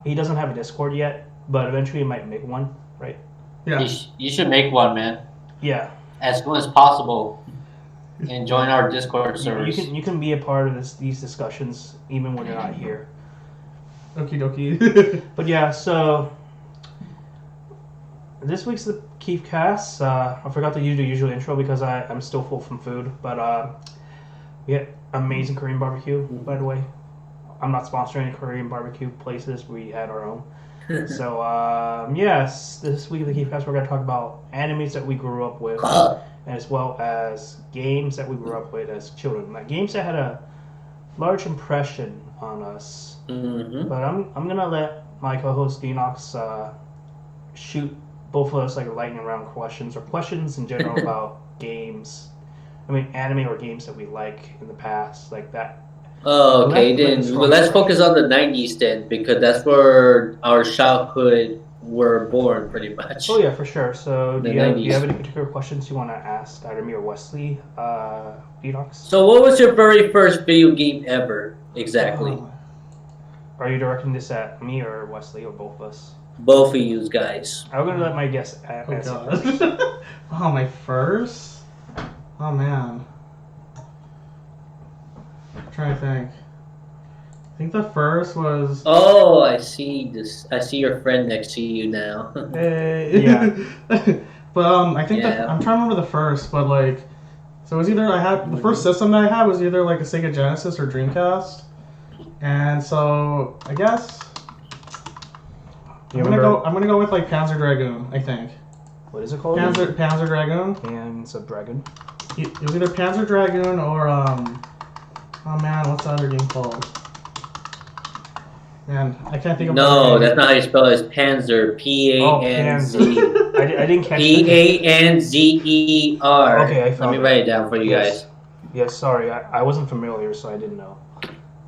He doesn't have a Discord yet, but eventually he might make one, right? Yeah. You should make one, man, Yeah. as soon as possible, and join our Discord servers. You can be a part of these discussions even when you're not here. Okie dokie. But yeah, so this week's the Kiefcast. I forgot to use the usual intro because I'm still full from food. But we had amazing Korean barbecue, by the way. I'm not sponsoring any Korean barbecue places. We had our own. So, yes, this week of the Kiefcast, we're going to talk about animes that we grew up with, as well as games that we grew up with as children. Like games that had a large impression on us. Mm-hmm. But I'm gonna let my co-host Denox shoot both of us like lightning round questions or questions in general about games. I mean, anime or games that we like in the past, like that. Oh, okay, then let's focus on the 90s then, because that's where our childhood were born, pretty much. Oh yeah, for sure. So do The you have 90s. any particular questions you want to ask either me or Wesley, Denox? So, what was your very first video game ever, exactly? Are you directing this at me or Wesley or both of us? Both of you guys. I'm gonna let my guest answer Oh, first. God. Oh, my first? Oh, man. I'm trying to think. I think the first was... Oh, I see this. I see your friend next to you now. Hey. Yeah. But I think that I'm trying to remember the first, but like, so it was either I had the first system that I had was either like a Sega Genesis or Dreamcast, and so I guess I'm gonna go with like Panzer Dragoon. I think. What is it called? Panzer Dragoon. Panzer Dragon. It was either Panzer Dragoon or oh man, what's the other game called? Man, I can't think of. No, that's not how you spell it. It's Panzer. P-A-N-Z. I didn't catch P-A-N-Z-E-R. Okay, I found Let me write it down for you guys. Yes, sorry, I wasn't familiar, so I didn't know.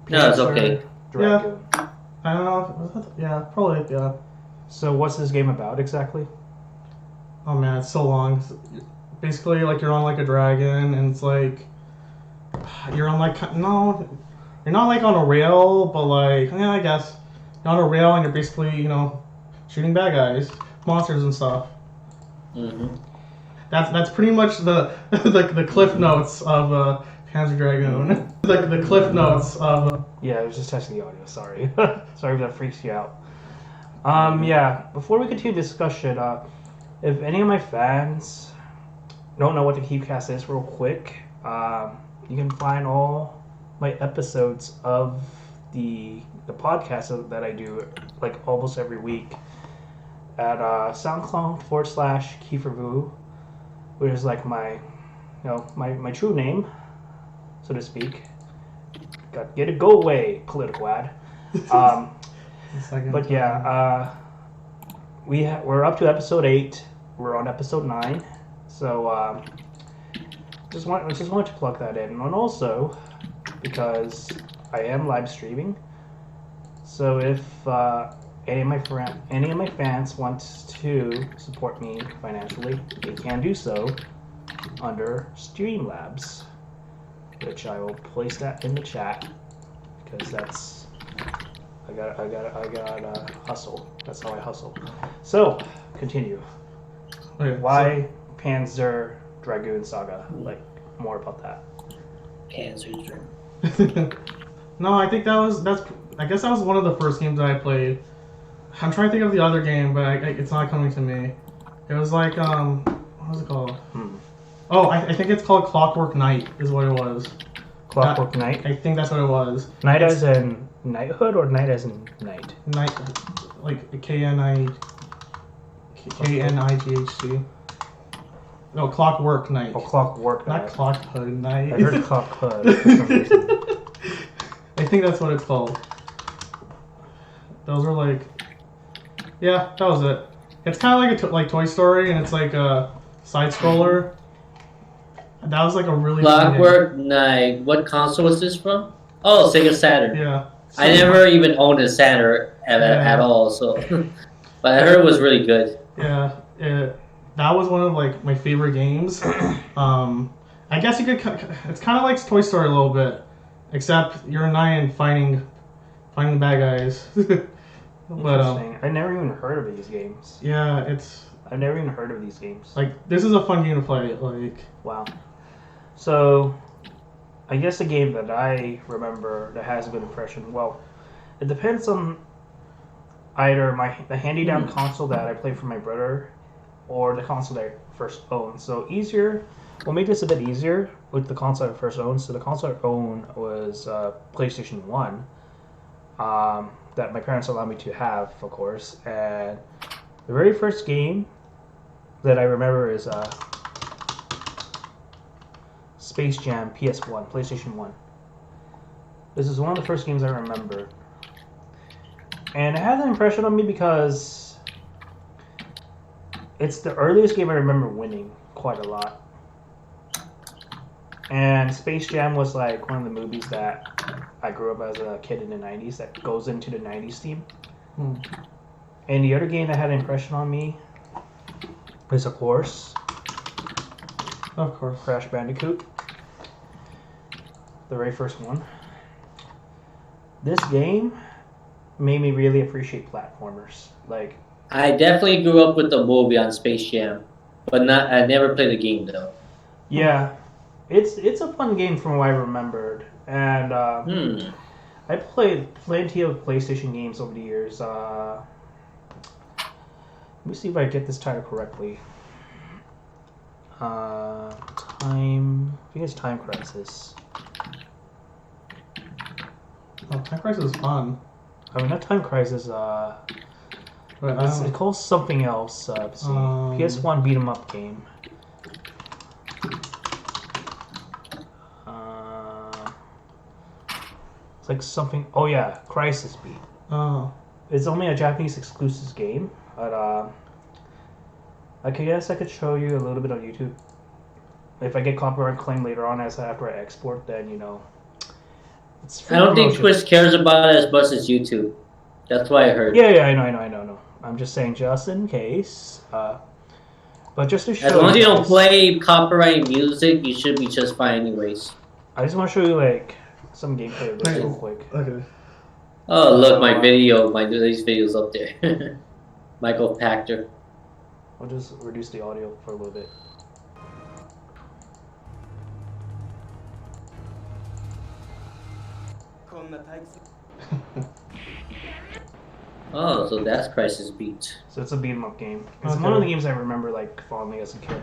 No, it's okay. Dragon. Yeah. I don't know. Yeah, probably. Yeah. So what's this game about exactly? Oh man, it's so long. Basically, like you're on like a dragon, and it's like you're on like you're not like on a rail, but like yeah, I guess you're on a rail, and you're basically shooting bad guys, monsters and stuff. Mm-hmm. That's pretty much the the cliff notes of Panzer Dragoon. Like the cliff notes of. Yeah, I was just testing the audio. Sorry, sorry if that freaks you out. Yeah. Before we continue discussion, if any of my fans don't know what the Kiefcast is, real quick, you can find all my episodes of the podcast that I do like almost every week at SoundCloud/Kiefervu, which is like my my true name, so to speak. Get it, go away, political ad. But yeah, we're up to episode 8. We're on episode 9, so just wanted to plug that in, and also because I am live streaming. So if any of my fans want to support me financially, they can do so under Streamlabs, which I will place that in the chat because that's I got hustle. That's how I hustle. So continue. Okay, Why Panzer Dragoon Saga? Like more about that. Panzer Dragoon. No, I think I guess that was one of the first games that I played. I'm trying to think of the other game, but it's not coming to me. It was like what was it called? Oh, I think it's called Clockwork Knight is what it was. Clockwork Knight? I think that's what it was. Knight as in knighthood or knight as in knight? Knight, like K-N-I-G-H-T. No, Clockwork Knight. Oh, Clockwork Knight. Not Clockhood Knight. I heard Clockhood for some reason. I think that's what it's called. Those are like... Yeah, that was it. It's kind of like like Toy Story, and it's like a side-scroller. That was like a really... Clockwork Knight. What console was this from? Oh, Sega Saturn. Yeah. So, I never even owned a Saturn at all, so... But I heard it was really good. Yeah, that was one of like my favorite games. I guess you could. It's kind of like Toy Story a little bit, except you're a knight and fighting the bad guys. But Interesting. I never even heard of these games. yeah, it's I've never even heard of these games. like this is a fun game to play. Like Wow. So, I guess a game that I remember that has a good impression. Well, it depends on either the hand-me-down console that I played for my brother, or the console that I first owned. So easier. We'll make this a bit easier with the console I first owned. So the console I owned was PlayStation 1. That my parents allowed me to have, of course. And the very first game that I remember is Space Jam PS1, PlayStation 1. This is one of the first games I remember. And it had an impression on me because it's the earliest game I remember winning quite a lot. And Space Jam was like one of the movies that I grew up as a kid in the 90s that goes into the 90s theme. And the other game that had an impression on me is, of course, Crash Bandicoot. The very first one. This game made me really appreciate platformers. Like, I definitely grew up with the movie on Space Jam, but I never played the game though. yeah, it's a fun game from what I remembered, and I played plenty of PlayStation games over the years. Let me see if I get this title correctly. I think it's Time Crisis. oh, Time Crisis is fun. I mean, not Time Crisis. It's called something else. Let's see. PS1 beat 'em up game. It's like something. Oh yeah, Crisis Beat. Oh. It's only a Japanese exclusive game, but I guess I could show you a little bit on YouTube. If I get copyright claim later on, after I export, then you know. It's free I don't think promotion. Twitch cares about it as much as YouTube. That's what I heard. Yeah, I know. I'm just saying, just in case. But just to show As long as you don't guys, play copyright music, you should be just fine anyways. I just want to show you like some gameplay of this real quick. Okay. Oh look, my these videos up there. Michael Pachter. I'll just reduce the audio for a little bit. Oh, so that's Crisis Beat. So it's a beat 'em up game. It's Okay. one of the games I remember like fondly as a kid.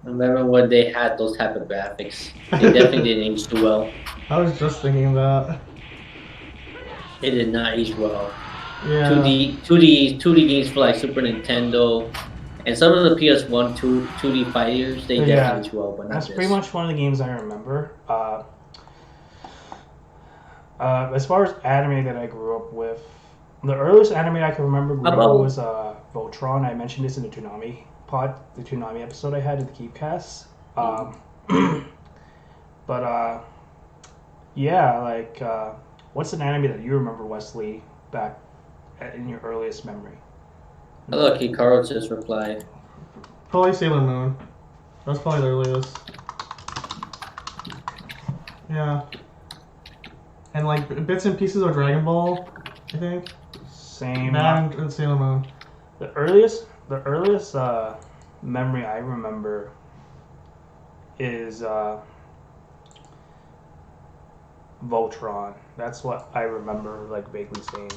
I remember when they had those type of graphics. They definitely didn't age too well. I was just thinking that. It did not age well. Yeah. 2D games for like Super Nintendo, and some of the PS1 2D fighters, they Yeah. definitely age well, but not That's this. pretty much one of the games I remember. As far as anime that I grew up with, the earliest anime I can remember was Voltron. I mentioned this in the Toonami episode I had in the Kiefcast. But yeah, like, what's an anime that you remember, Wesley, back in your earliest memory? Oh, look, Hikaru just replied. Probably Sailor Moon. That's probably the earliest. Yeah. And like bits and pieces of Dragon Ball, I think. Same. And Sailor Moon. The earliest memory I remember is Voltron. That's what I remember, like, vaguely saying.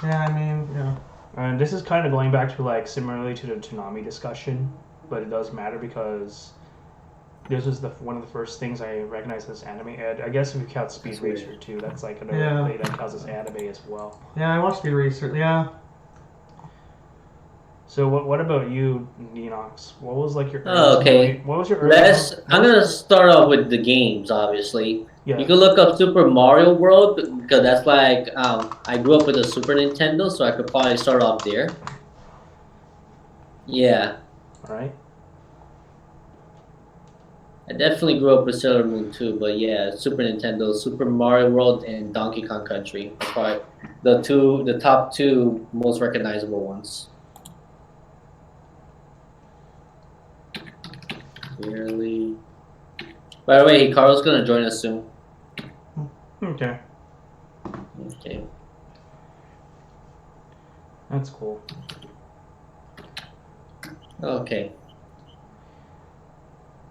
Yeah, I mean, yeah. And this is kind of going back to, like, similarly to the Toonami discussion, but it does matter because this was one of the first things I recognized as anime. And I guess if you count Speed Racer too, that's like another play that counts as anime as well. Yeah, I watched Speed Racer. Yeah. So what about you, Neenox? What was like your what was your I'm gonna start off with the games, obviously. Yeah. You can look up Super Mario World because that's like I grew up with a Super Nintendo, so I could probably start off there. Yeah. All right. I definitely grew up with Sailor Moon too, but yeah, Super Nintendo, Super Mario World, and Donkey Kong Country are probably the top two most recognizable ones. Really. By the way, Carl's gonna join us soon. Okay, Okay. that's cool. Okay.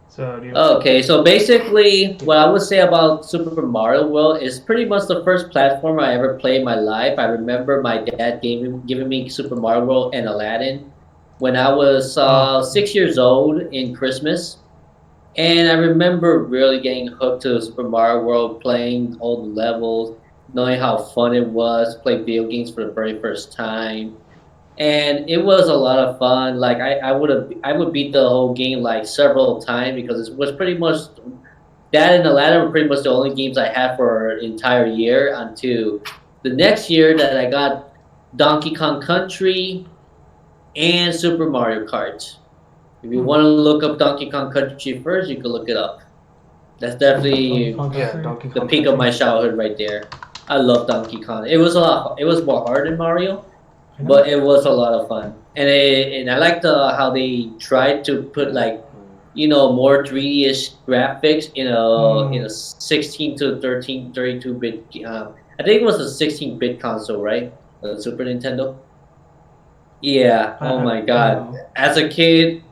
So do you? Okay, so basically, what I would say about Super Mario World is pretty much the first platform I ever played in my life. I remember my dad giving me Super Mario World and Aladdin when I was Oh. 6 years old in Christmas. And I remember really getting hooked to Super Mario World, playing all the levels, knowing how fun it was to play video games for the very first time. And it was a lot of fun. Like I would beat the whole game like several times because it was pretty much that and the latter were pretty much the only games I had for an entire year until the next year that I got Donkey Kong Country and Super Mario Kart. If you want to look up Donkey Kong Country first, you can look it up. That's Donkey definitely Kong Yeah, Country? Donkey the Kong peak of my Country. childhood right there. I love Donkey Kong. It was a lot. It was more hard than Mario, I know. but it was a lot of fun. And I liked how they tried to put like more 3D-ish graphics in a 16 to 32 bit. I think it was a 16-bit console, right? The Super Nintendo. Yeah. Oh my God. Wow. As a kid,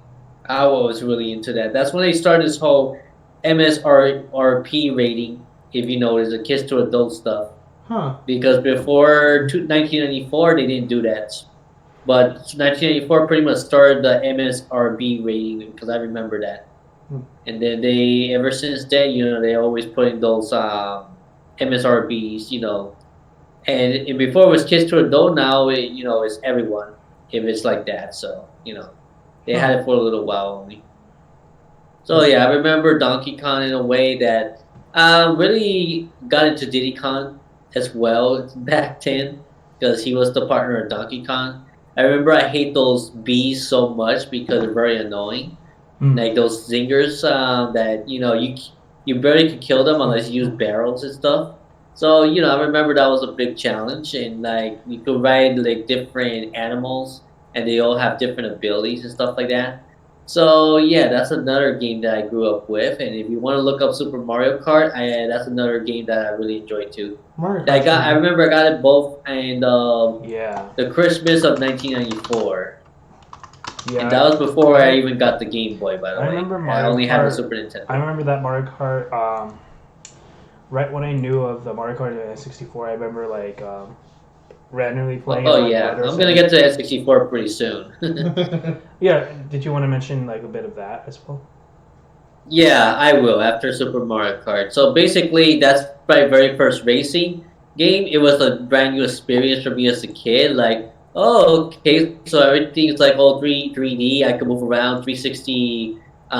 I was really into that. That's when they started this whole MSRP rating. If you notice, the kids to adult stuff. Huh. Because before 1994, they didn't do that. But 1994 pretty much started the MSRB rating because I remember that. Hmm. And then ever since then, they always put in those MSRBs, and before it was kids to adult, now it's everyone if it's like that. So they had Huh. it for a little while only. So yeah, I remember Donkey Kong in a way that really got into Diddy Kong as well back then because he was the partner of Donkey Kong. I remember I hate those bees so much because they're very annoying. Like those zingers that you barely could kill them unless you use barrels and stuff. So I remember that was a big challenge, and like you could ride like different animals, and they all have different abilities and stuff like that. So yeah, that's another game that I grew up with. And if you want to look up Super Mario Kart, that's another game that I really enjoyed too. Mario I Kart's got. I pretty remember I got it both in Yeah, the Christmas of 1994. yeah. And that was before I even got the Game Boy, by the I way. remember I Mario only had the Kart. Super Nintendo. I remember that Mario Kart. Right when I knew of the Mario Kart 64, I remember like randomly playing. Oh it with yeah, brothers I'm gonna and- get to N64 pretty soon. Yeah, did you want to mention like a bit of that as well? Yeah, I will after Super Mario Kart. So basically, that's my very first racing game. It was a brand new experience for me as a kid. Like, oh, okay, so everything's like all 3D. I can move around 360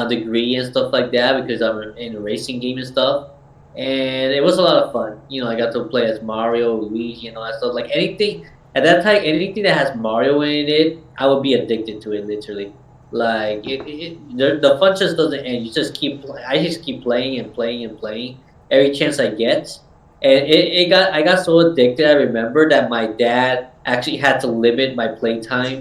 degree and stuff like that because I'm in a racing game and stuff. And it was a lot of fun. I got to play as Mario, Luigi, and all that stuff. Like anything at that time, anything that has Mario in it, I would be addicted to it literally. Like the fun just doesn't end. You just I just keep playing and playing and playing every chance I get, and I got so addicted. I remember that my dad actually had to limit my playtime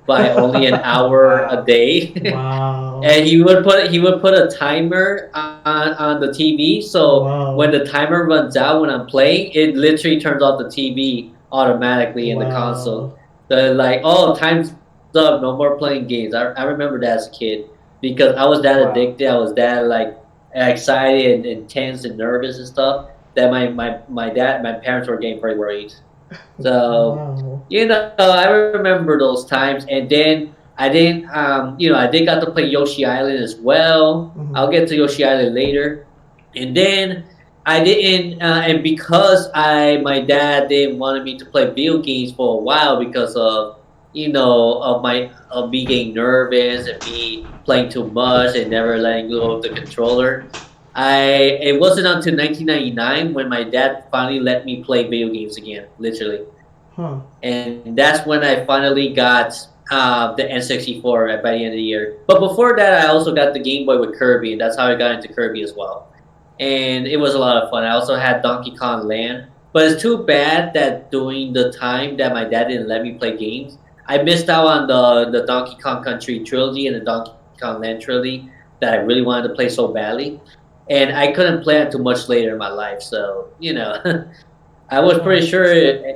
by only an hour a Wow. day, Wow. and he would put a timer on the TV. So Wow. when the timer runs out when I'm playing, it literally turns off the TV automatically in the console. Wow. So like, oh, time's up, no more playing games. I remember that as a kid because I was that Wow. addicted. I was that like excited and tense and nervous and stuff that my parents were getting very worried. So Wow. I remember those times, and then I did got to play Yoshi Island as well. Mhm. I'll get to Yoshi Island later, and then I didn't, and because my dad didn't want me to play video games for a while because of of me getting nervous and me playing too much and never letting go of the controller. It wasn't until 1999 when my dad finally let me play video games again, literally. Huh. And that's when I finally got the N64 by the end of the year. But before that, I also got the Game Boy with Kirby, and that's how I got into Kirby as well. And it was a lot of fun. I also had Donkey Kong Land, but it's too bad that during the time that my dad didn't let me play games, I missed out on the Donkey Kong Country trilogy and the Donkey Kong Land trilogy. that I really wanted to play so badly, and I couldn't play it until much later in my life. So I was pretty sure,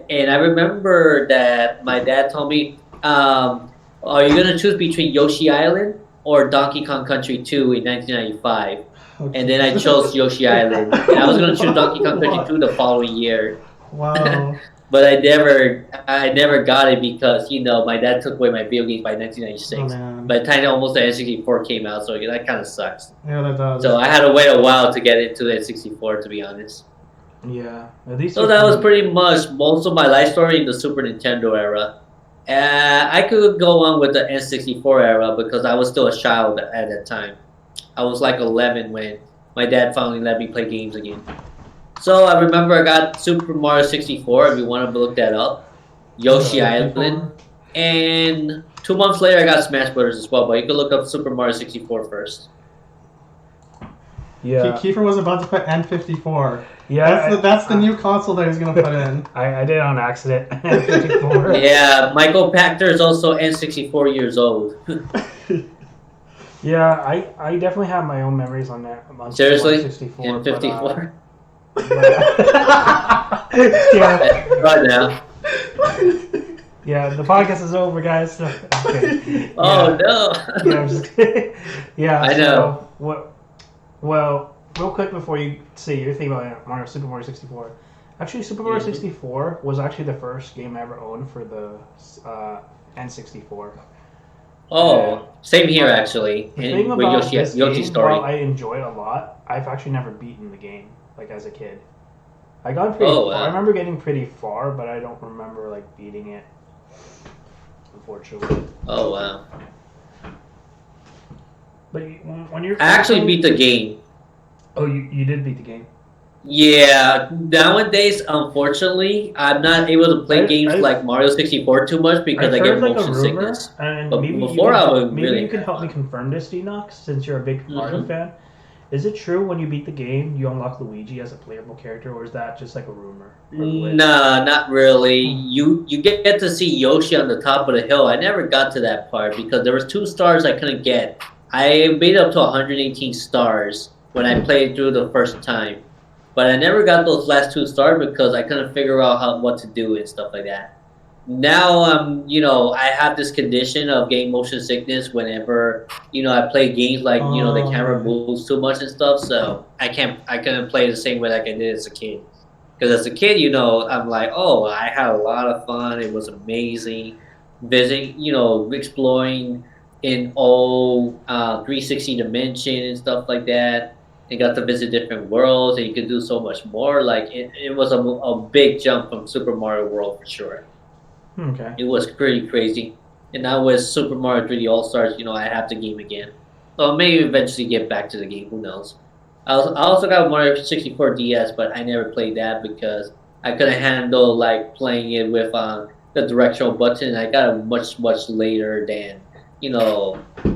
and I remember that my dad told me, "Are you gonna choose between Yoshi Island or Donkey Kong Country 2 in 1995?" Oh, And then I Jesus. chose Yoshi Island, and I was gonna choose Donkey Kong Country Wow. 2 the following year. Wow. But I never got it because my dad took away my video games by Oh 1996. man. By the time almost the N64 came out, so that kind of sucks. Yeah, that does. So I had to wait a while to get into the N64, to be honest. Yeah. At least So that was pretty much most of my life story in the Super Nintendo era. I could go on with the N64 era because I was still a child at that time. I was like 11 when my dad finally let me play games again. So I remember I got Super Mario 64, if you want to look that up, Yoshi Island, and 2 months later I got Smash Brothers as well, but you can look up Super Mario 64 first. Yeah. Kiefer was about to put N54. Yeah. That's the new console that he's gonna put in. I did it on accident. 54. Yeah, Michael Pachter is also N64 years old. Yeah, I definitely have my own memories on that. On Seriously? 64. N54? Yeah. Right now. Yeah, the podcast is over, guys. Okay. Oh no! Yeah, I'm just kidding. Yeah, I know. So, well, real quick before you say your thing about Super Mario 64. Actually, Super Mario 64 was actually the first game I ever owned for the N64. Oh, same here actually. The thing With about this Yoshi's game, story. while I enjoy it a lot, I've actually never beaten the game, like as a kid. I got pretty Oh, far. wow. I remember getting pretty far, but I don't remember like beating it. Unfortunately. Oh wow! But when you're I actually beat the game. Oh, you did beat the game. Yeah, nowadays, unfortunately, I'm not able to play games I- like Mario 64 too much because I heard get motion rumor, sickness. and But maybe before I would maybe really you can have help me fun. confirm this, Denox, since you're a big Mario Mhm. fan. Is it true when you beat the game you unlock Luigi as a playable character, or is that just like a rumor? Or a glitch? Nah, not really. You get to see Yoshi on the top of the hill. I never got to that part because there was 2 stars I couldn't get. I made it up to 118 stars when I played through the first time, but I never got those last 2 stars because I couldn't figure out what to do and stuff like that. Now I have this condition of getting motion sickness whenever I play games like the camera moves too much and stuff. So I couldn't play the same way like I did as a kid. Because as a kid, I'm like, oh, I had a lot of fun. It was amazing, visiting, exploring in all 360 dimension and stuff like that. And got to visit different worlds, and you could do so much more. Like it was a big jump from Super Mario World for sure. Okay. It was pretty crazy. And now with Super Mario 3D All Stars, I have the game again. So maybe eventually get back to the game. Who knows? I also got Mario 64 DS, but I never played that because I couldn't handle like playing it with the directional button. I got it much later than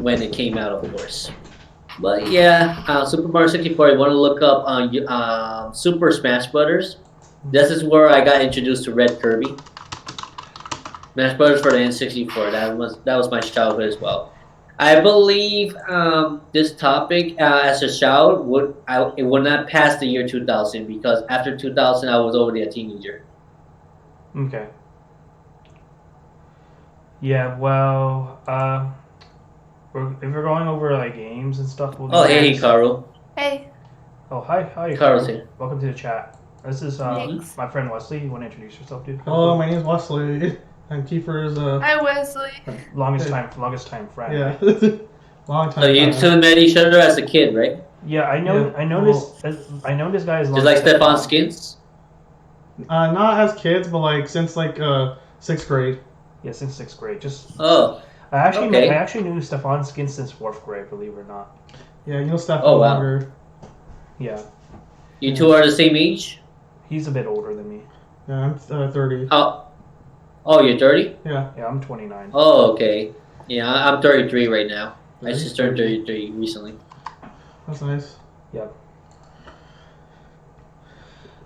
when it came out, of course. But yeah, Super Mario 64. You want to look up on Super Smash Brothers? This is where I got introduced to Red Kirby. Smash Brothers for the N64. That was my childhood as well. I believe this topic as a child it would not pass the year 2000 because after 2000 I was already a teenager. Okay. Yeah. Well, if we're going over like games and stuff, we'll. Oh, hey, Hikaru. Hey. Oh, hi, Hikaru's here. Welcome to the chat. This is Thanks. my friend Wesley. You want to introduce yourself, dude? Hello, my name's Wesley, and Kiefer is Hi, Wesley. Longest time friend. yeah, long time. So you two met each other as a kid, right? Yeah, I know. Yeah, I know I know this guy is Just like Stefan Skins. Not as kids, but like since like 6th grade. Yeah, since 6th grade. Oh, I okay. actually knew Stefan Skin since 4th grade. Believe it or not. Yeah, you know Stefan Oh, wow. longer. Yeah, You two are the same age? he's a bit older than me. Yeah, I'm 30. Oh, you're 30? Yeah. Yeah, I'm 29. Oh, okay. Yeah, I'm 33 right now. I just turned 33 recently. That's nice.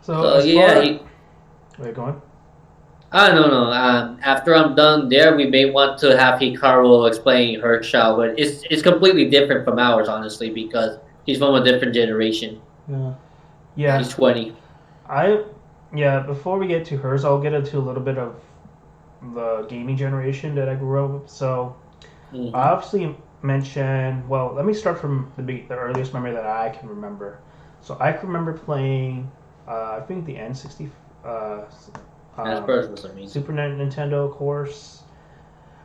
So yeah, wait, go on. Ah, no, no. After I'm done there, we may want to have Hikaru explain her childhood. It's completely different from ours, honestly, because he's from a different generation. Yeah. He's Yeah, 20. I yeah. Before we get to hers, I'll get into a little bit of the gaming generation that I grew up with. So I Hmm. obviously mentioned. Well, let me start from the earliest memory that I can remember. So I can remember playing. I think the N60. Uh, Smash um, Bros was amazing. Super Nintendo, of course.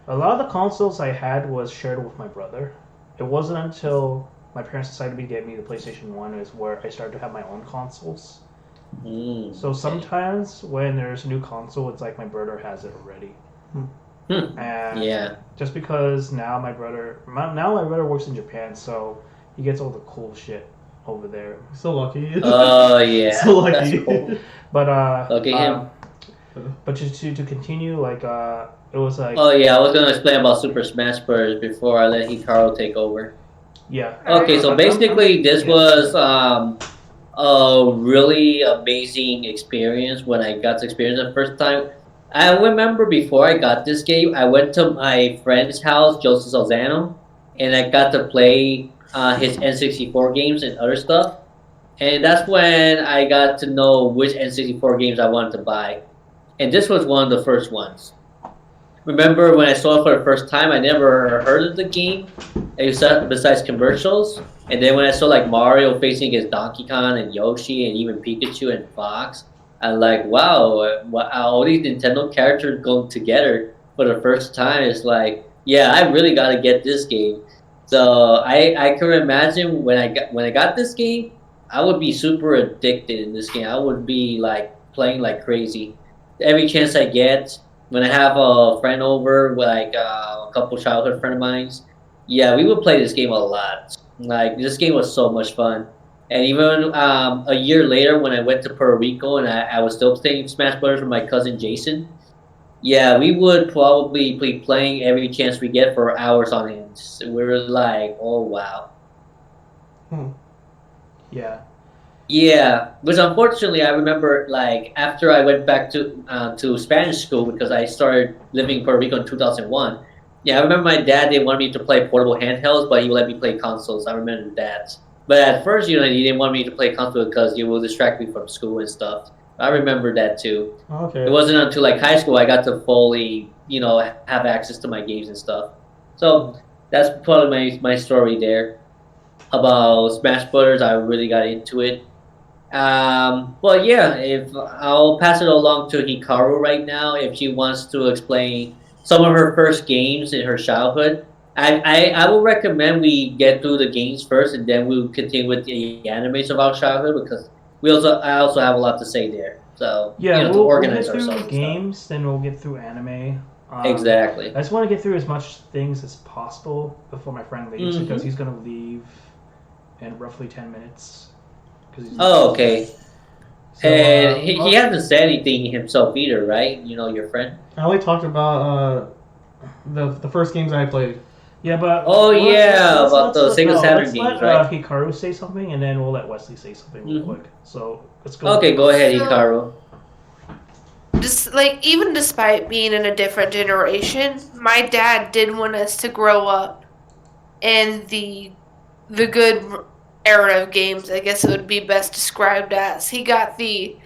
A lot of the consoles I had was shared with my brother. It wasn't until my parents decided to get me the PlayStation 1 is where I started to have my own consoles. So Okay. sometimes when there's a new console, it's like my brother has it already. Hmm. And Yeah. just because now my brother works in Japan, so he gets all the cool shit over there. So lucky. Oh, So yeah. That's lucky. cool. But Lucky him. to continue, like it was like Oh, yeah. I was going to explain about Super Smash Bros. Before I let Hikaru take over. yeah. Okay, Alright. so basically, this Yeah. was a really amazing experience when I got to experience it the first time. I remember before I got this game, I went to my friend's house, Joseph Salzano, and I got to play his N64 games and other stuff. And that's when I got to know which N64 games I wanted to buy. And this was one of the first ones. Remember when I saw it for the first time, I never heard of the game besides commercials. And then when I saw like Mario facing against Donkey Kong and Yoshi and even Pikachu and Fox, I'm like, wow, all these Nintendo characters going together for the first time. It's like, yeah, I really got to get this game. So I can imagine when I got this game, I would be super addicted in this game. I would be like playing like crazy. Every chance I get, when I have a friend over, like a couple childhood friend of mine's, yeah, we would play this game a lot. Like this game was so much fun. And even a year later, when I went to Puerto Rico and I was still playing Smash Brothers with my cousin Jason, yeah, we would probably be playing every chance we get for hours on end. So we were like, oh wow. Hmm. Yeah. Yeah, because unfortunately, I remember like after I went back to Spanish school because I started living in Puerto Rico in 2001. Yeah, I remember my dad didn't want me to play portable handhelds, but he would let me play consoles. I remember that. But at first, he didn't want me to play console because it will distract me from school and stuff. I remember that too. It Okay. wasn't until like high school I got to fully, have access to my games and stuff. So that's probably my story there about Smash Brothers. I really got into it. Well, yeah, if I'll pass it along to Hikaru right now, if she wants to explain some of her first games in her childhood. I will recommend we get through the games first, and then we'll continue with the animes of our childhood because I also have a lot to say there. So Yeah, to we'll organize get through ourselves and stuff. games, then we'll get through anime. I Exactly. just want to get through as much things as possible before my friend leaves because Mm-hmm. he's gonna leave in roughly 10 minutes. Because he's Oh, okay. so And he hasn't said anything himself either, right? Your friend. I only talked about the first games I played. yeah, but Oh yeah, about the Sega no, Saturn let's games, let right? Hikaru say something, and then we'll let Wesley say something real Hmm. quick. So let's go with Okay, go ahead, Hikaru. So, Hikaru. just like even despite being in a different generation, my dad did want us to grow up in the good era of games. I guess it would be best described as. He got the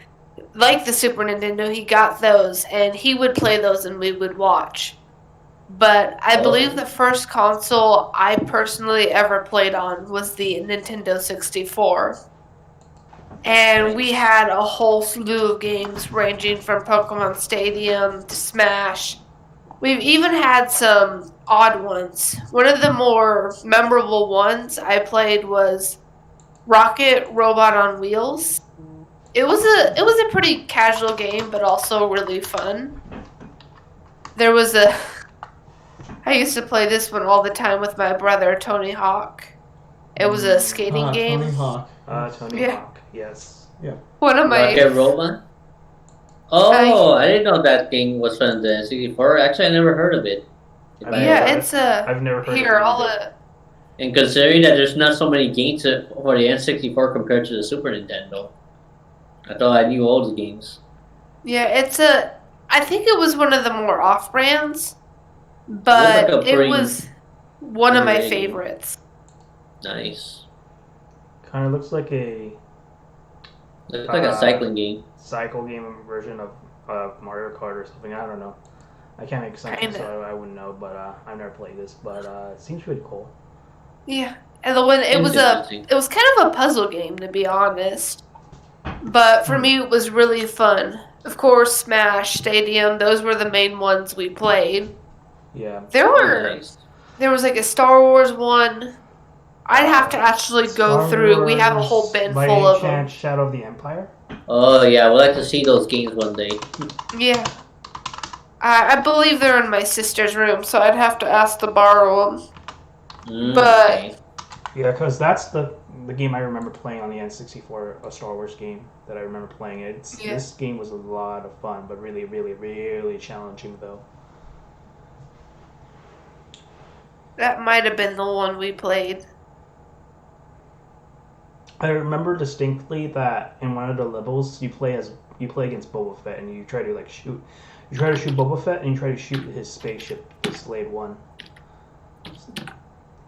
Super Nintendo, he got those and he would play those and we would watch. But I believe Okay. the first console I personally ever played on was the Nintendo 64. And we Nice. had a whole slew of games ranging from Pokemon Stadium to Smash. We've even had some odd ones. One of the more memorable ones I played was Rocket Robot on Wheels. It was a pretty casual game, but also really fun. There was a I used to play this one all the time with my brother Tony Hawk. It was a skating Tony game. Hawk. Tony Yeah, Hawk. Yes. Yeah. one of my Rocket Robot? uh, Oh, I didn't know that game was from the N64. Actually, I never heard of it. If I've I never yeah, heard ever. it. it's a I've never heard of here it all either. a And considering that there's not so many games for the N64 compared to the Super Nintendo, I thought I knew all the games. yeah, it's a I think it was one of the more off brands, Looks but like a it pretty was one of my underrated. favorites. Nice. Kind of looks like a Looks like a cycling game. cycle game version of Mario Kart or something. I don't know. I can't make sense, Kinda. so I wouldn't know. But I've never played this. But it seems pretty cool. Yeah, and the one it was kind of a puzzle game, to be honest. But for me, it was really fun. Of course, Smash, Stadium, those were the main ones we played. Yeah. There Nice. was like a Star Wars one. I'd have to actually go Star through. We have a Wars, whole bin by full any of them. chance, Shadow of the Empire. Oh yeah, I would like to see those games one day. Yeah. I believe they're in my sister's room, so I'd have to ask to borrow them. But- Okay. Yeah, because that's the game I remember playing on the N64, a Star Wars game that I remember playing. Yeah. This game was a lot of fun, but really, really, really challenging though. That might have been the one we played. I remember distinctly that in one of the levels you play against Boba Fett and you try to shoot Boba Fett and you try to shoot his spaceship, his Slave One.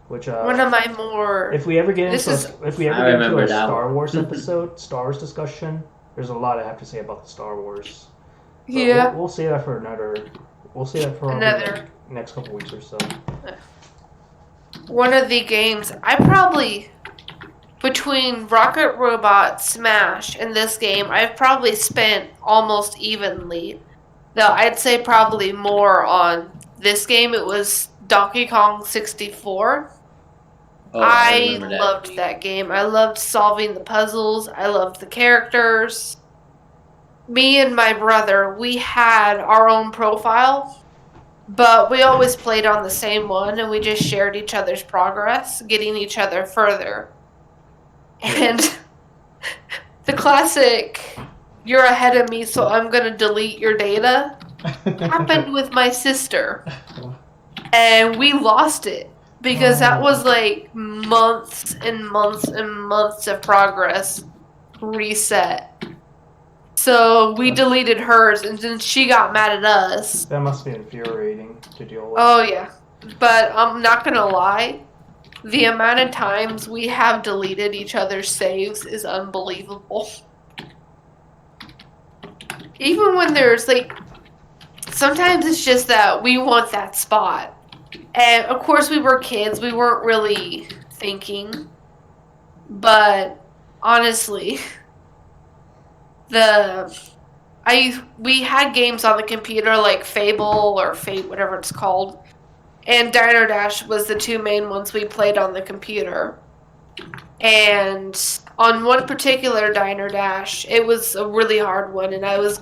Which One of my more. if we ever get This into is- remember a that Star one. Wars episode, Star Wars discussion, there's a lot I have to say about the Star Wars. But Yeah. we'll say that for another. We'll say that for Another. next couple weeks or so. One of the games I probably between Rocket Robot, Smash, and this game, I've probably spent almost evenly. Though I'd say probably more on this game. It was Donkey Kong 64. Oh, I remember that. loved that game. I loved solving the puzzles. I loved the characters. Me and my brother, we had our own profile, but we always played on the same one, and we just shared each other's progress, getting each other further. And the classic, you're ahead of me, so I'm going to delete your data, happened with my sister. And we lost it. Because that was like months and months and months of progress reset. So we deleted hers, and then she got mad at us. That must be infuriating to deal with. Oh, yeah. But I'm not going to lie. The amount of times we have deleted each other's saves is unbelievable. Even when there's like... Sometimes it's just that we want that spot. And of course we were kids, we weren't really thinking. But honestly, we had games on the computer like Fable or Fate, whatever it's called. And Diner Dash was the two main ones we played on the computer. And on one particular Diner Dash, it was a really hard one, and I was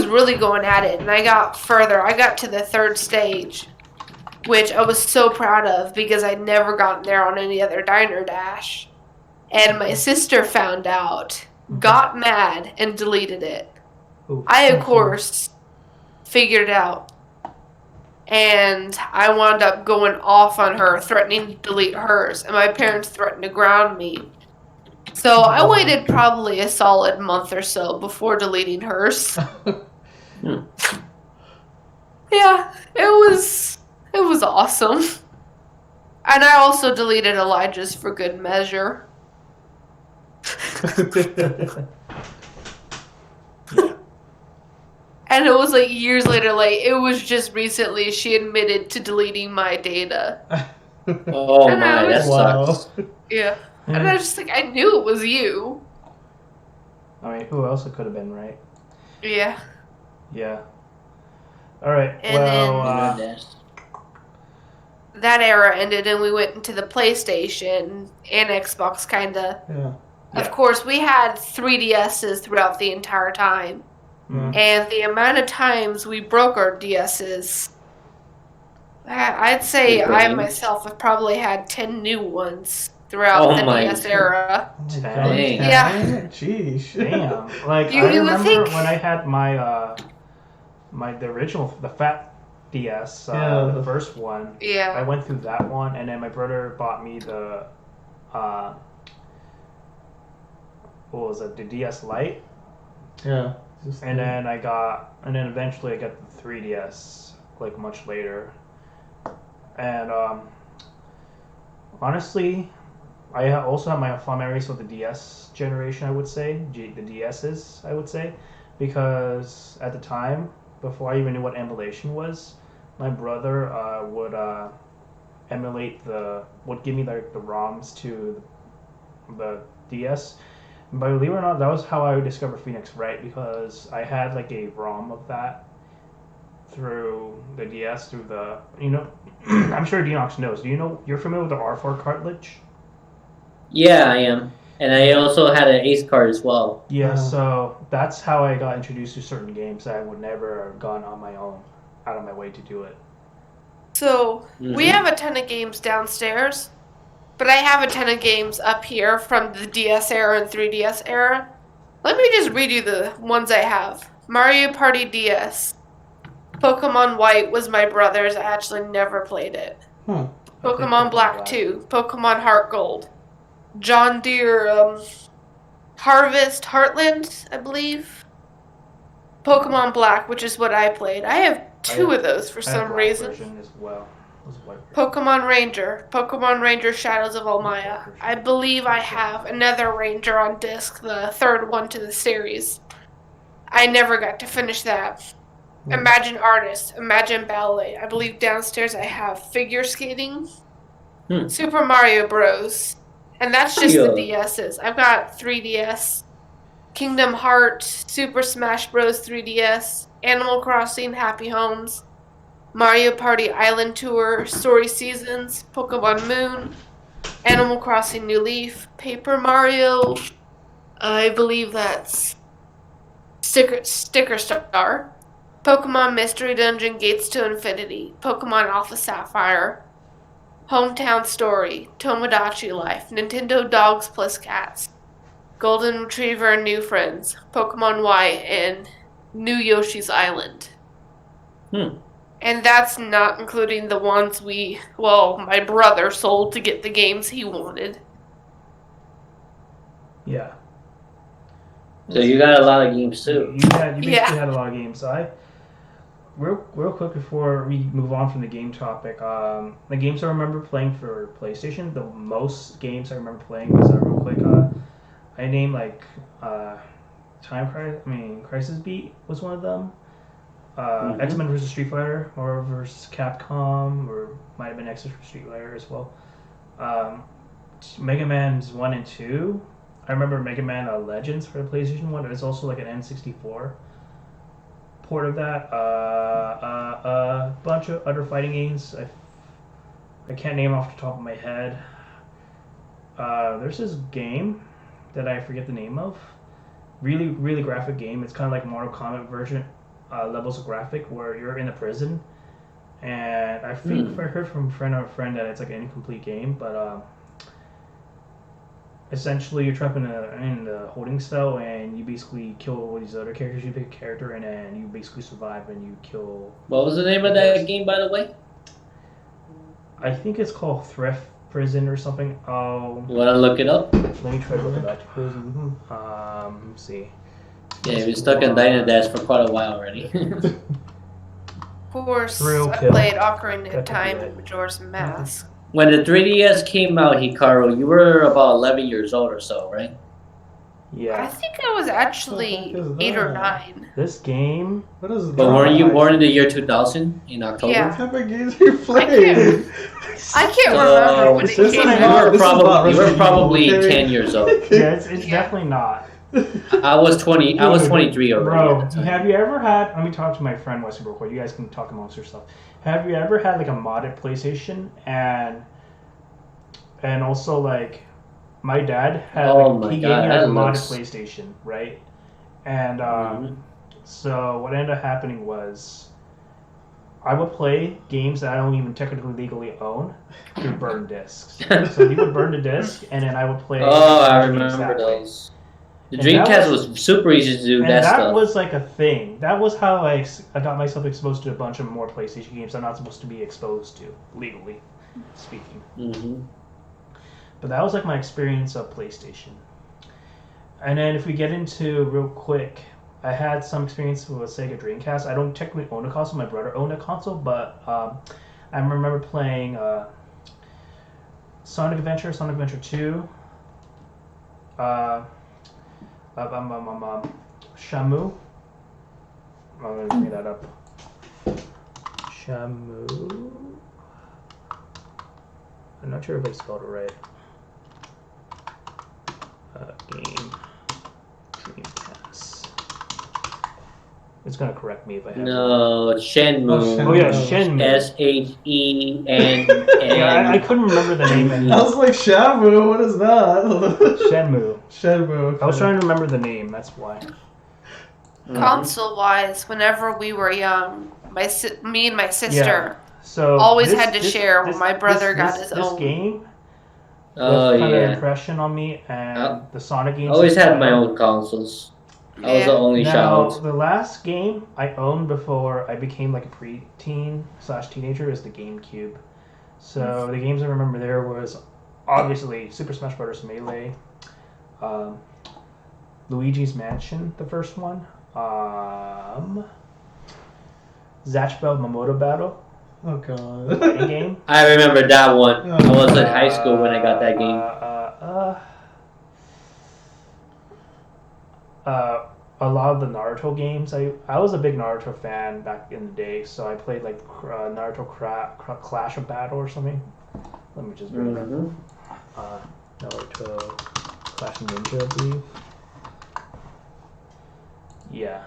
really going at it, and I got further. I got to the third stage, which I was so proud of because I'd never gotten there on any other Diner Dash. And my sister found out, got mad, and deleted it. Oof. I, of course, figured it out. And I wound up going off on her, threatening to delete hers. And my parents threatened to ground me. So I waited probably a solid month or so before deleting hers. Yeah, it was awesome. And I also deleted Elijah's for good measure. And it was like years later, like it was just recently she admitted to deleting my data. Oh And I my, that was- sucks. Yeah. And I was just like, I knew it was you. I mean, who else it could have been, right? Yeah. Yeah. All right. And well, That era ended and we went into the PlayStation and Xbox kinda. Yeah. Of course, we had 3DSs throughout the entire time. Mhm. And the amount of times we broke our DSs, I'd say I Dang. myself have probably had 10 new ones throughout the my DS God. era. Dang. Yeah. Jeez. damn. Like You- I you would remember think- when I had the original, the fat DS, Yeah. the first one. I Yeah. went through that one, and then my brother bought me the what was it? The DS Lite. Yeah. and then eventually I got the 3DS like much later, and honestly, I also have my fond memories with the DS generation. I would say the DSs. I would say because at the time, before I even knew what emulation was, my brother would emulate would give me like the ROMs to the DS. And believe it or not, that was how I would discover Phoenix Wright because I had like a ROM of that through the DS through the I'm sure Denox knows. You're familiar with the R4 cartridge? Yeah, I am. And I also had an Ace card as well. Yeah, so that's how I got introduced to certain games that I would never have gone on my own, out of my way to do it. So, we have a ton of games downstairs, but I have a ton of games up here from the DS era and 3DS era. Let me just read you the ones I have. Mario Party DS. Pokemon White was my brother's. I actually never played it. Pokemon Black 2. Pokemon Heart Gold. John Deere Harvest Heartland, I believe. Pokemon Black, which is what I played. I have two of those for some reason. As well. Pokemon Ranger. Pokemon Ranger Shadows of Almaya. I believe I have another Ranger on disc, the third one to the series. I never got to finish that. Imagine Artist. Imagine Ballet. I believe downstairs I have Figure Skating. Super Mario Bros. And that's just the DSs. I've got 3DS, Kingdom Hearts, Super Smash Bros. 3DS, Animal Crossing, Happy Homes, Mario Party Island Tour, Story Seasons, Pokemon Moon, Animal Crossing New Leaf, Paper Mario, I believe that's Sticker Star, Pokemon Mystery Dungeon Gates to Infinity, Pokemon Alpha Sapphire, Hometown Story, Tomodachi Life, Nintendo Dogs Plus Cats, Golden Retriever and New Friends, Pokemon Y, and New Yoshi's Island. And that's not including the ones my brother sold to get the games he wanted. Yeah. So you got a lot of games too. You basically had a lot of games. Real quick before we move on from the game topic, the games I remember playing for PlayStation, the most games I remember playing was real quick. I named like Crisis Beat was one of them. X-Men vs Street Fighter, or versus Capcom, or might have been X vs Street Fighter as well. Mega Man's 1 and 2. I remember Mega Man Legends for the PlayStation 1. There's also like an N64 port of that. A bunch of other fighting games. I can't name off the top of my head. There's this game that I forget the name of. Really, really graphic game. It's kind of like Mortal Kombat version. Levels of graphic where you're in a prison, and I think I heard from a friend that it's like an incomplete game, but essentially you're trapped in the holding cell, and you basically kill all these other characters. You pick a character, and then you basically survive, and you kill. What was the name of that game, by the way? I think it's called Thrift Prison or something. Oh, You want to look it up? let me try to look at that. Prison. Let's see. Yeah, we stuck in Dynadash for quite a while already. Of course, Thrill I kill. played Ocarina of That Time could be and Majora's Mask. When the 3DS came out, Hikaru, you were about 11 years old or so, right? I Yeah, think I was actually What the heck is 8 or that? 9. this game. What is that? But weren't you born in the year 2000 in October? Yeah. What type of games are you playing? I can't remember when it this came is You not- were this is not probably Resident Evil, okay? 10 years old. Yeah, it's Yeah. definitely not. I was 23 already. Bro, at the time. have you ever had? Let me talk to my friend Wesley real quick. You guys can talk amongst yourself. Have you ever had like a modded PlayStation and also like my dad had Oh like my he God, gave me like a that modded looks- PlayStation, right? And Mhm. so what ended up happening was I would play games that I don't even technically legally own through burn discs. So he would burn the disc, and then I would play. Oh, I games remember that way. those. The And that Dreamcast was super easy to do And that that stuff. was like a thing. That was how I got myself exposed to a bunch of more PlayStation games I'm not supposed to be exposed to, legally speaking. Mm-hmm. But that was like my experience of PlayStation. And then if we get into real quick, I had some experience with a Sega Dreamcast. I don't technically own a console. My brother owned a console, but I remember playing Sonic Adventure, Sonic Adventure 2, Shamu. I'm going to bring that up. Shamu. I'm not sure if I spelled it right. Game Dreamcast. It's gonna correct me if I have it. No, Shenmue. Oh yeah, Shenmue. Shenn. Yeah, I couldn't remember the name. I was like, Shamu, what is that? Shenmue. Shenmue. Okay. I was trying to remember the name. That's why. Console-wise, whenever we were young, me and my sister Yeah. So always had to share when my brother got his this own. game Oh left kind of yeah. impression on me, and the Sonic I games. always as had my well. own consoles. I was Yeah. the only Now, child. the last game I owned before I became like a preteen/teenager is the GameCube. So the games I remember there was obviously Super Smash Bros. Melee, Luigi's Mansion, the first one, Zatch Bell Mamoto Battle, Oh god. fighting game. I remember that one. I was in high school when I got that game. A lot of the Naruto games. I was a big Naruto fan back in the day, so I played like Naruto Clash of Battle or something. Let me just bring it up. Naruto Clash of Ninja, I believe. Yeah.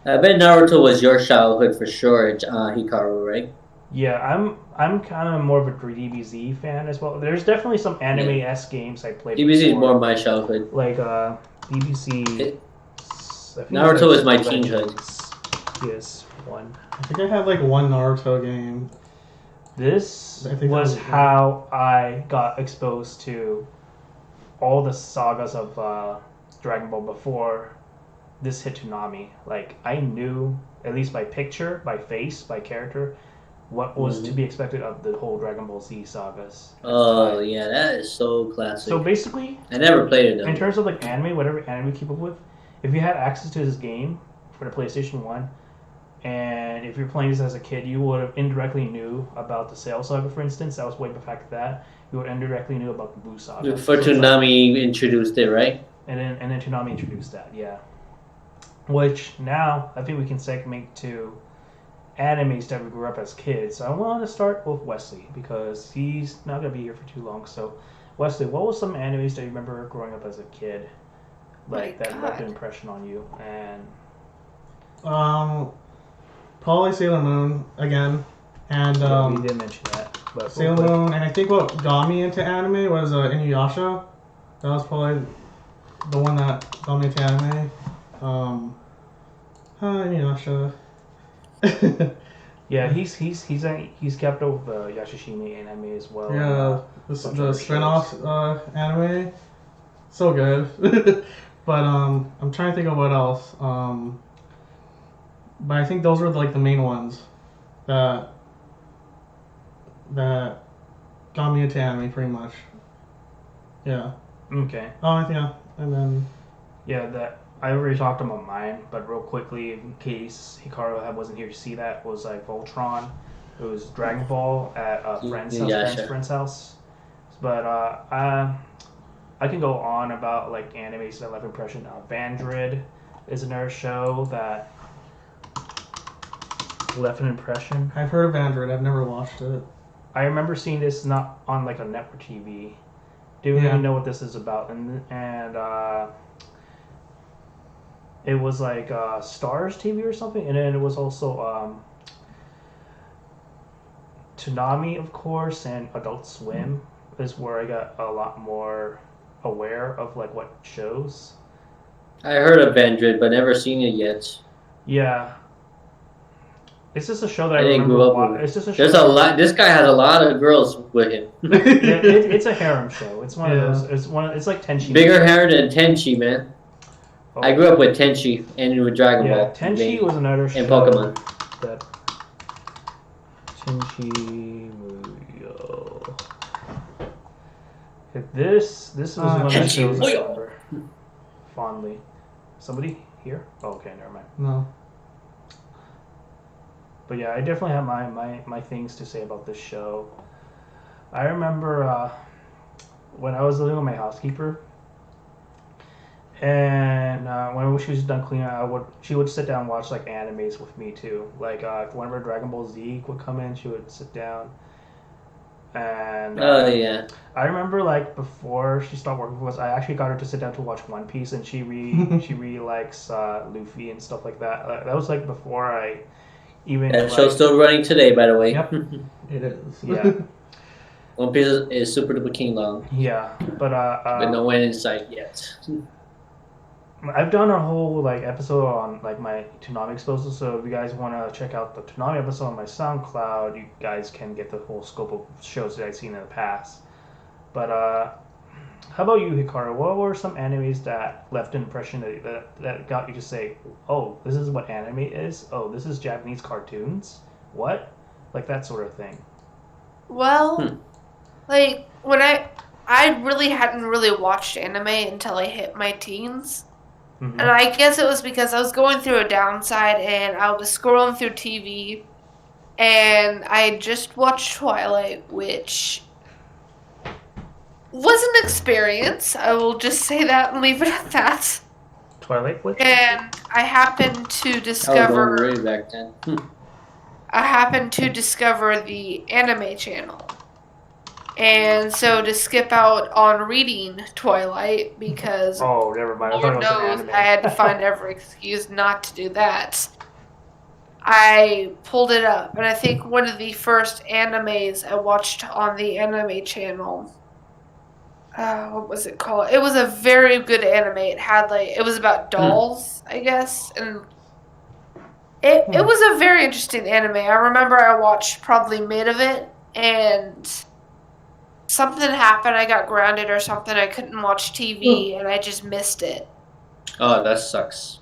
I bet Naruto was your childhood for sure, Hikaru, right? Yeah, I'm kind of more of a DBZ fan as well. There's definitely some anime-esque games I played. DBZ is before, more my childhood. like DBZ. I think Naruto it's is my Legends teenhood. PS1. I think I had like one Naruto game. This I think that was was- how I got exposed to all the sagas of Dragon Ball before this hit Toonami. Like, I knew, at least by picture, by face, by character, what was to be expected of the whole Dragon Ball Z sagas. at the Oh time. yeah, that is so classic. So basically, I never played it though. in terms of like anime, whatever anime we keep up with, if you had access to this game for the PlayStation 1, and if you're playing this as a kid, you would have indirectly knew about the Sail Saga, for instance. That was way back that. You would indirectly knew about the Buu Saga. Before So it's like- Toonami introduced it, right? and then Toonami introduced that, yeah. Which now I think we can segment to animes that we grew up as kids. So I want to start with Wesley because he's not gonna be here for too long. So Wesley, what was some animes that you remember growing up as a kid, like that left an impression on you? And Probably Sailor Moon again, and yeah, we did mention that, but Sailor Moon, and I think what got me into anime was Inuyasha. That was probably the one that got me into anime. Inuyasha. yeah, he's kept up with Yashishimi anime as well. Yeah, the bunch of spin-off anime, so good. But I'm trying to think of what else. But I think those were like the main ones that got me into anime pretty much. Yeah. Okay. Yeah, and then Yeah, that I already talked about mine, but real quickly, in case Hikaru wasn't here to see that, was like Voltron. It was Dragon Ball at a friend's house. But I can go on about like animes that left impression. Vandrid is another show that left an impression. I've heard of Android. I've never watched it. I remember seeing this not on like a network TV. Didn't Yeah. even know what this is about, and it was like Stars TV or something, and then it was also Toonami, of course, and Adult Swim is where I got a lot more aware of like what shows. I heard of Vendrid, but never seen it yet. Yeah, it's just a show that I, I didn't remember. grow up with it. It's just a show. There's a lot. This guy has a lot of girls with him. Yeah, it's a harem show. It's one Yeah. of those. It's like Tenchi. Bigger hair than Tenchi, man. Oh. I grew up with Tenchi and with Dragon Yeah, Ball. Tenchi mainly. was another show. And Pokemon. That Tenchi Muyo. This was one of the Tenchi shows I Muyo. remember fondly. Somebody here? Oh, okay, never mind. No. But yeah, I definitely have my things to say about this show. I remember when I was living with my housekeeper, and when she was done cleaning, she would sit down and watch like animes with me too. Like whenever Dragon Ball Z would come in, she would sit down. And Oh yeah. I remember like before she stopped working for us, I actually got her to sit down to watch One Piece, and she really likes Luffy and stuff like that. That was like before I even. That show's still running today, by the way. Yep. It is. Yeah. One Piece is super duper king long, Yeah, but but no one in sight yet. I've done a whole like episode on like my Toonami exposure, so if you guys want to check out the Toonami episode on my SoundCloud, you guys can get the whole scope of shows that I've seen in the past. But how about you, Hikaru? What were some animes that left an impression that got you to say, "Oh, this is what anime is. Oh, this is Japanese cartoons. What?" Like that sort of thing. Well, like when I really hadn't really watched anime until I hit my teens. Mm-hmm. And I guess it was because I was going through a downside and I was scrolling through TV and I just watched Twilight, which was an experience. I will just say that and leave it at that. Twilight, what? And I happened to I was discover going way back then. the anime channel. And so to skip out on reading Twilight because Oh, never mind. I thought Lord it was an knows anime. I had to find every excuse not to do that. I pulled it up, and I think one of the first animes I watched on the anime channel. What was it called? It was a very good anime. It was about dolls, I guess, and it was a very interesting anime. I remember I watched probably mid of it, and something happened. I got grounded or something. I couldn't watch TV, and I just missed it. Oh, that sucks.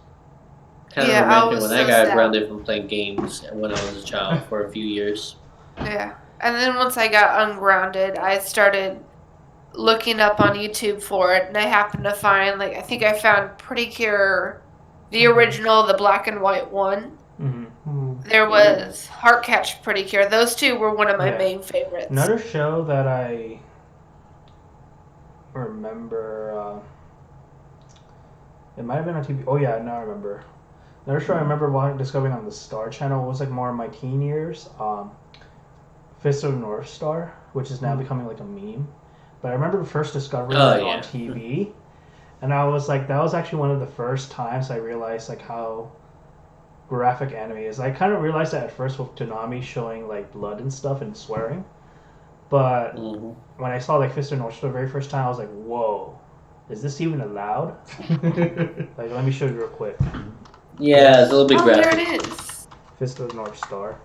Kind of Yeah, I reminds me was when I so got sad. grounded from playing games when I was a child for a few years. Yeah. And then once I got ungrounded, I started looking up on YouTube for it, and I happened to find, I think I found Pretty Cure, the original, the black and white one. Mm-hmm. There was Heartcatch Pretty Cure. Those two were one of my Yeah. main favorites. Another show that I remember, it might have been on TV. Oh yeah, now I remember. Another show I remember discovering on the Star Channel was like more in my teen years. Fist of the North Star, which is now becoming like a meme. But I remember first discovering it on TV, and I was like, that was actually one of the first times I realized like how graphic anime is. I kind of realized that at first with Toonami showing like blood and stuff and swearing, but when I saw like Fist of the North Star the very first time, I was like, whoa, is this even allowed? Like, let me show you real quick. Yeah, it's a little bit graphic. There it is. Fist of the North Star.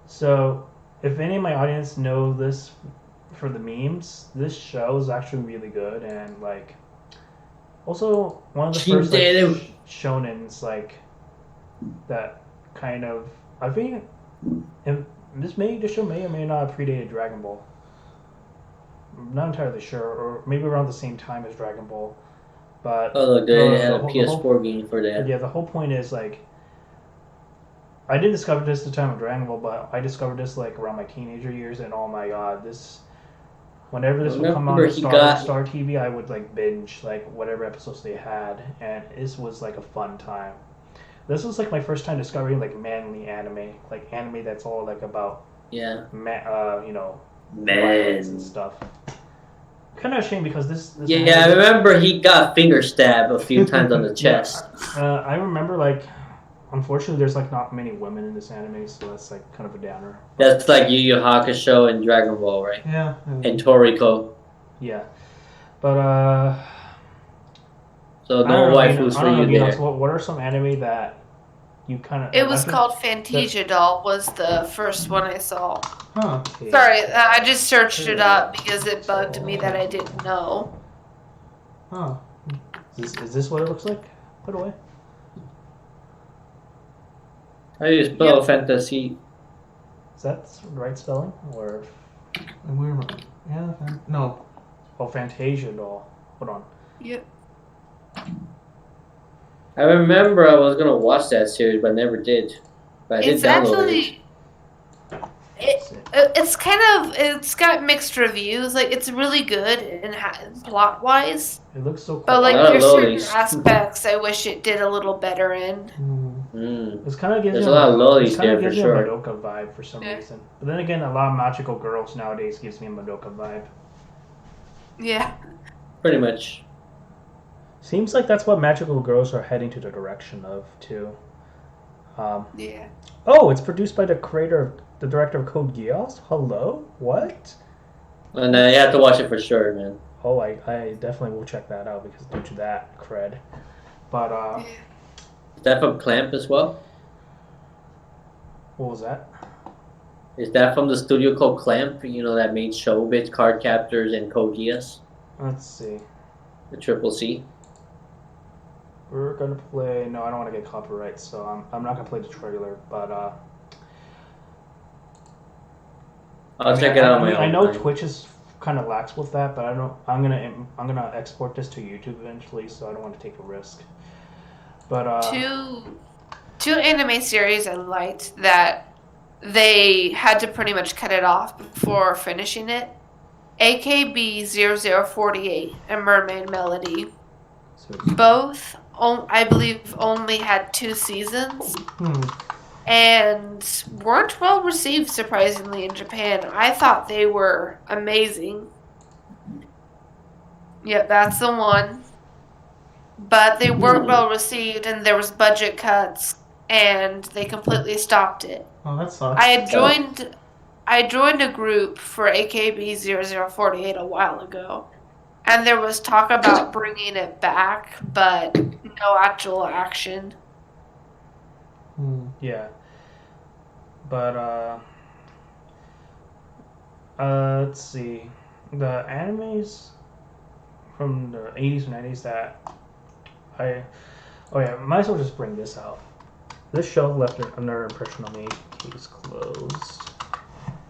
So, if any of my audience know this for the memes, this show is actually really good, and like also one of the first like, shonens like that kind of, I think, and this show may or may not have predated Dragon Ball. I'm not entirely sure, or maybe around the same time as Dragon Ball. But look, they had a PS4 game for that. Yeah, the whole point is like, I didn't discover this at the time of Dragon Ball, but I discovered this like around my teenager years, and oh my god, whenever this would come on Star TV, I would like binge like whatever episodes they had, and this was like a fun time. This was like my first time discovering like manly anime, like anime that's all like about violence and stuff. Kind of a shame because this I remember he got finger stabbed a few times on the chest. I remember like, unfortunately, there's like not many women in this anime, so that's like kind of a downer. That's like Yu Yu Hakusho and Dragon Ball, right? Yeah. And Toriko. Yeah, but so no waifus for you there. What are some anime that you kind of? It was called Fantasia Doll. Was the first one I saw. Huh. Yeah. Sorry, I just searched it up because it bugged me that I didn't know. Huh. Is this what it looks like? By the way. How do you spell fantasy? Is that the right spelling or? And where am I? Yeah. No. Oh, Fantasia Doll. Hold on. Yep. I remember I was gonna watch that series, but never did. But I did It's download it. actually it's got mixed reviews. Like it's really good in plot wise, It looks so but cool. like lot of there's certain lollies. aspects I wish it did a little better in. This kind of gives There's me a lot of this lollies kind there of for gives me a sure. Madoka vibe for some Yeah. reason. But then again, a lot of magical girls nowadays gives me a Madoka vibe. Yeah. Pretty much. Seems like that's what magical girls are heading to the direction of too. Yeah. Oh, it's produced by the director of Code Geass. Hello, what? And you have to watch it for sure, man. Oh, I definitely will check that out because due to that cred. But Is that from Clamp as well? what was that? Is that from the studio called Clamp? You know that made Showbiz, Card Captors, and Code Geass? Let's see. The Triple C. We're gonna play. No, I don't want to get copyright, so I'm not gonna play the trailer. But I'll check it out on my own. I know Twitch is kind of lax with that, but I don't. I'm gonna export this to YouTube eventually, so I don't want to take a risk. But Two anime series I liked that they had to pretty much cut it off before finishing it. AKB 0048 and Mermaid Melody. Both, I believe, only had 2 seasons. And weren't well received, surprisingly, in Japan. I thought they were amazing. Yep, that's the one. But they weren't well received, and there was budget cuts, and they completely stopped it. Oh, that sucks. I joined a group for AKB 0048 a while ago, and there was talk about bringing it back, but no actual action. yeah. But let's see. The animes from the 80s and 90s that might as well just bring this out. This show left another impression on me. Case closed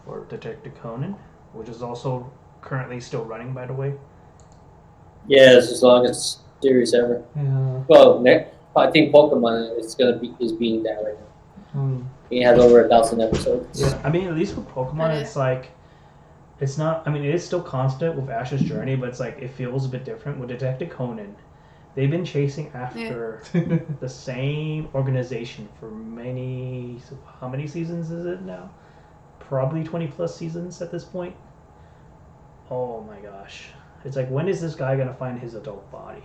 for Detective Conan, which is also currently still running, by the way. Yeah, it's the longest series ever. Yeah. Well, I think Pokemon is being that right now. It has over 1,000 episodes. Yeah, I mean, at least with Pokemon, it's like, it's not. I mean, it is still constant with Ash's journey, but it's like it feels a bit different with Detective Conan. They've been chasing after the same organization for many. So how many seasons is it now? Probably 20+ seasons at this point. Oh my gosh! It's like, when is this guy gonna find his adult body?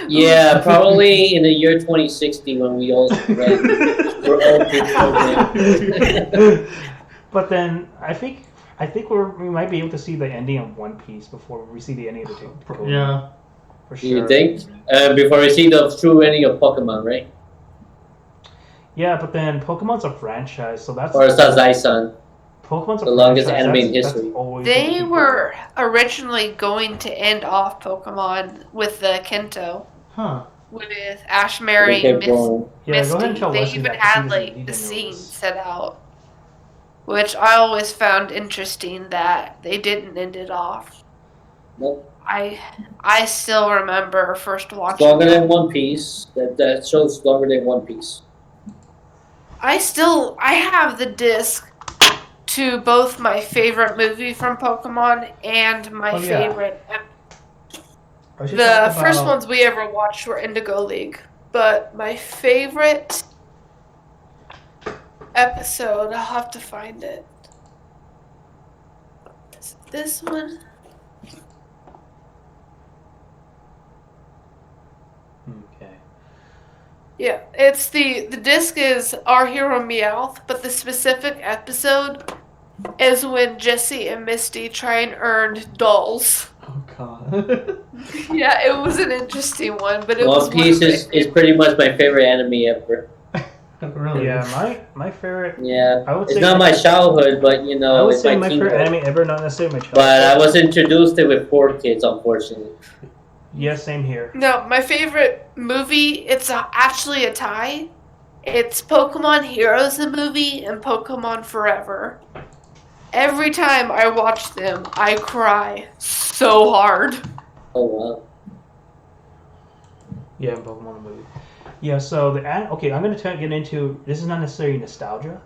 Yeah, probably in the year 2060 when we're all programmed. But then I think we might be able to see the ending of One Piece before we see the ending of the Conan. Yeah. For sure. You think? Before we see the true ending of Pokemon, right? Yeah, but then Pokemon's a franchise, so that's. Or is that Zai-san? Pokemon's the longest anime in history. They were originally going to end off Pokemon with the Kento. Huh. With Ash marrying Misty. Go ahead and tell They Wesley even that, had he like didn't the know scene this. set out, which I always found interesting that they didn't end it off. Nope. I still remember first It's watching. longer than One Piece. That show's longer than One Piece. I have the disc to both my favorite movie from Pokemon and my favorite. The first ones we ever watched were Indigo League, but my favorite episode, I'll have to find it. Is it this one? Okay. Yeah, it's the disc is Our Hero Meowth, but the specific episode is when Jesse and Misty try and earn dolls. Oh god. Yeah, it was an interesting one, but it was One Piece is pretty much my favorite anime ever. Really? Yeah, my favorite. Yeah, I would it's say not my childhood, but you know, I would it's say my my favorite teenhood. anime ever, not necessarily my childhood. But I was introduced to it with 4 kids, unfortunately. Yeah, same here. No, my favorite movie, it's actually a tie. It's Pokemon Heroes the movie and Pokemon Forever. Every time I watch them, I cry so hard. Oh wow. Yeah, Pokemon the movie. Yeah, so okay, I'm gonna get into this. Is not necessarily nostalgia,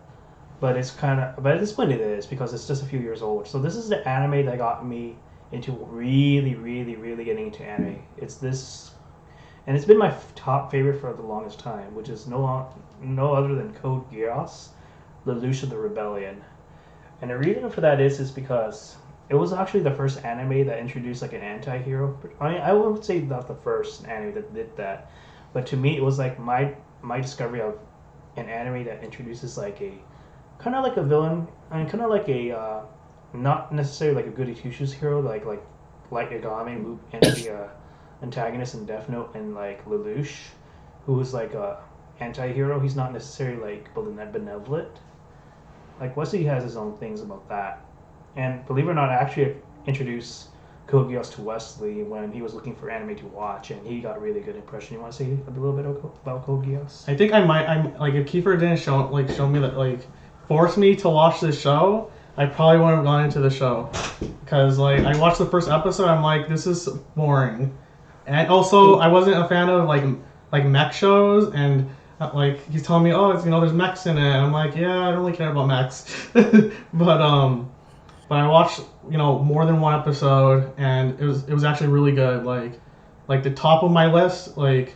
but but at this point it is because it's just a few years old. So this is the anime that got me into really, really, really getting into anime. It's this, and it's been my top favorite for the longest time, which is no other than Code Geass, Lelouch of the Rebellion. And the reason for that is because it was actually the first anime that introduced like an anti-hero. I mean, I would say not the first anime that did that, but to me it was like my discovery of an anime that introduces like a kind of like a villain, I mean, kind of like a not necessarily like a goody two shoes hero, like Yagami and the antagonist in Death Note and like Lelouch, who was like a anti-hero. He's not necessarily like benevolent. Like Wesley has his own things about that, and believe it or not, I actually introduced Code Geass to Wesley when he was looking for anime to watch, and he got a really good impression. You want to say a little bit about Code Geass? I think I'm like if Kiefer didn't show me that like force me to watch this show, I probably wouldn't have gone into the show because like I watched the first episode, I'm like this is boring, and also I wasn't a fan of like mech shows and. Like he's telling me, oh, it's, there's mechs in it. And I'm like, yeah, I don't really care about mechs, but I watched more than one episode, and it was actually really good. Like the top of my list, like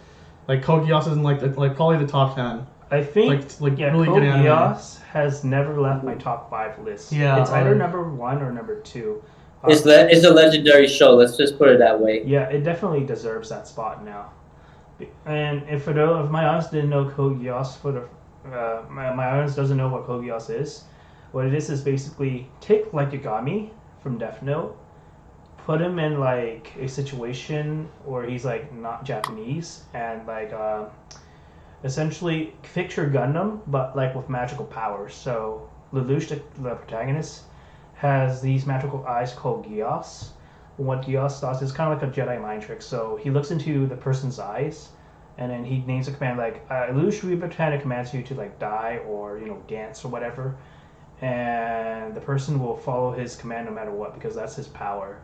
Code Geass is in like probably the top 10. I think yeah, really Code good Geass has never left my top 5 list. Yeah, it's either number 1 or number 2. It's a legendary show. Let's just put it that way. Yeah, it definitely deserves that spot now. And if my audience didn't know Code Geass, my audience doesn't know what Code Geass is, what it is basically take like Yagami from Death Note, put him in like a situation where he's like not Japanese, and like essentially picture Gundam but like with magical powers. So Lelouch, the protagonist, has these magical eyes called Geass. What Geass does is kind of like a Jedi mind trick. So he looks into the person's eyes, and then he names a command like Lelouch Rebutana commands you to like die or dance or whatever, and the person will follow his command no matter what because that's his power.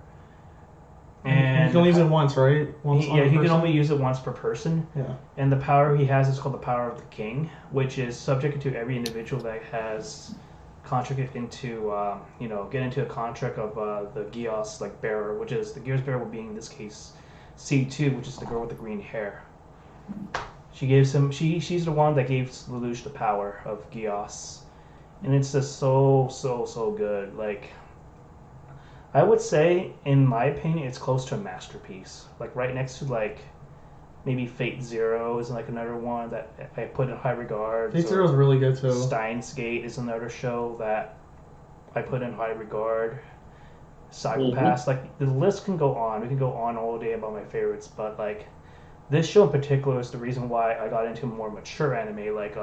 And you can only use it once, right? He can only use it once per person. Yeah. And the power he has is called the power of the king, which is subject to every individual that has contract into get into a contract of the Geass like bearer, which is the Geass bearer being in this case C2, which is the girl with the green hair. She gives him she's the one that gave Lelouch the power of Geass, and it's just so good. Like I would say, in my opinion, it's close to a masterpiece. Like right next to like maybe Fate Zero is like another one that I put in high regard. Fate Zero is really good too. Steins Gate is another show that I put in high regard. Psychopaths, like the list can go on. We can go on all day about my favorites, but like this show in particular is the reason why I got into more mature anime, like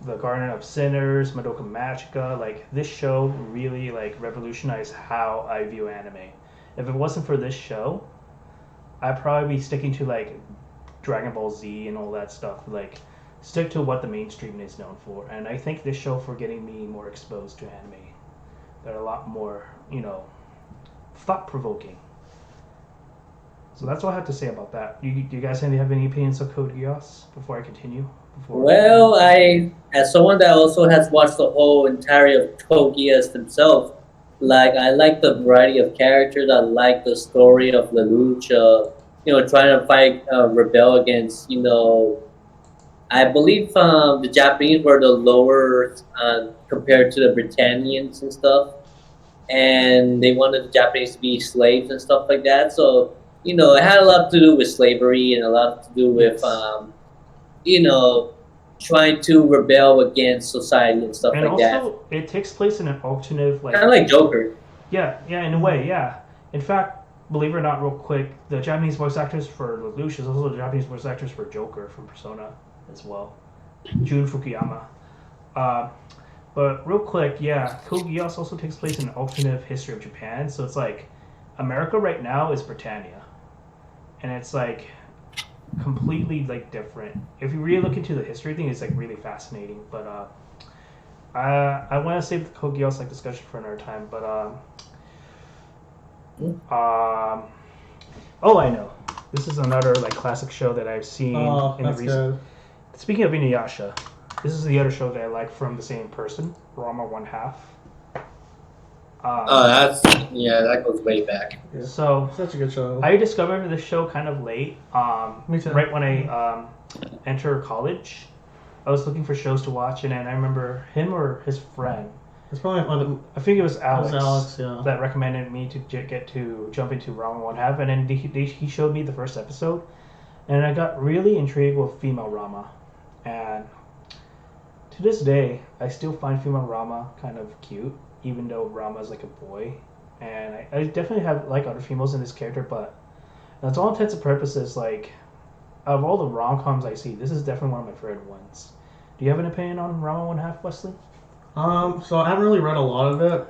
The Garden of Sinners, Madoka Magica. Like this show really like revolutionized how I view anime. If it wasn't for this show, I'd probably be sticking to like Dragon Ball Z and all that stuff. Like stick to what the mainstream is known for. And I think this show for getting me more exposed to anime. They're a lot more, thought provoking. So that's all I have to say about that. Do you guys have any opinions of Code Geass before I continue? Well, as someone that also has watched the whole entirety of Code Geass himself, like I like the variety of characters. I like the story of Lelouch, trying to fight, rebel against, I believe the Japanese were the lower compared to the Britannians and stuff, and they wanted the Japanese to be slaves and stuff like that. So it had a lot to do with slavery and a lot to do with trying to rebel against society and stuff and like that. And also, it takes place in an alternative, like kind of like Joker. Yeah, in a way, yeah. In fact, believe it or not, real quick, the Japanese voice actors for Lelouch is also the Japanese voice actors for Joker from Persona as well, Jun Fukuyama. But real quick, yeah, Code Geass also takes place in an alternative history of Japan. So it's like America right now is Britannia, and it's like completely like different. If you really look into the history thing, it's like really fascinating. But I want to save the Code Geass like discussion for another time. But oh, I know. This is another like classic show that I've seen Oh, in the that's recent. good. Speaking of Inuyasha, this is the other show that I like from the same person, Rama One Half. Oh, that goes way back. Yeah. So Such a good show. I discovered this show kind of late. Me too. Right when I entered college, I was looking for shows to watch, and then I remember him or his friend. It's probably I think it was Alex. Yeah. That recommended me to get to jump into Rama One Half, and then he showed me the first episode, and I got really intrigued with female Rama, and to this day I still find female Rama kind of cute, even though Rama is like a boy, and I definitely have like other females in this character, but that's all intents and purposes. Like, of all the rom-coms I see, this is definitely one of my favorite ones. Do you have an opinion on Rama One Half, Wesley? So I haven't really read a lot of it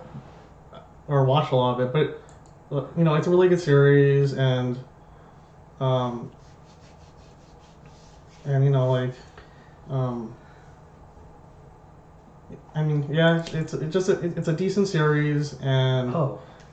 or watched a lot of it, but it's a really good series, and I mean, yeah, it's a decent series, and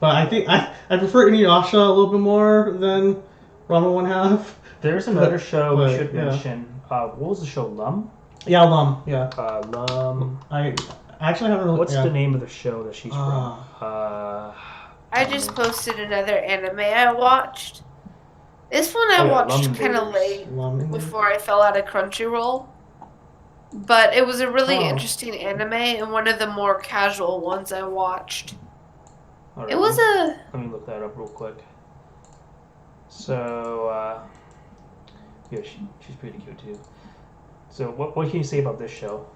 but I think I prefer Inuyasha a little bit more than Rama One Half. There's another show we should mention. What was the show? Lum? Yeah, Lum. Yeah. Lum. I actually haven't really. What's the name of the show that she's from? I just posted another anime I watched. This one I watched kind of late before I fell out of Crunchyroll. But it was a really interesting anime and one of the more casual ones I watched. Right, it was a... Let me look that up real quick. So, yeah, she's pretty cute too. So, what can you say about this show?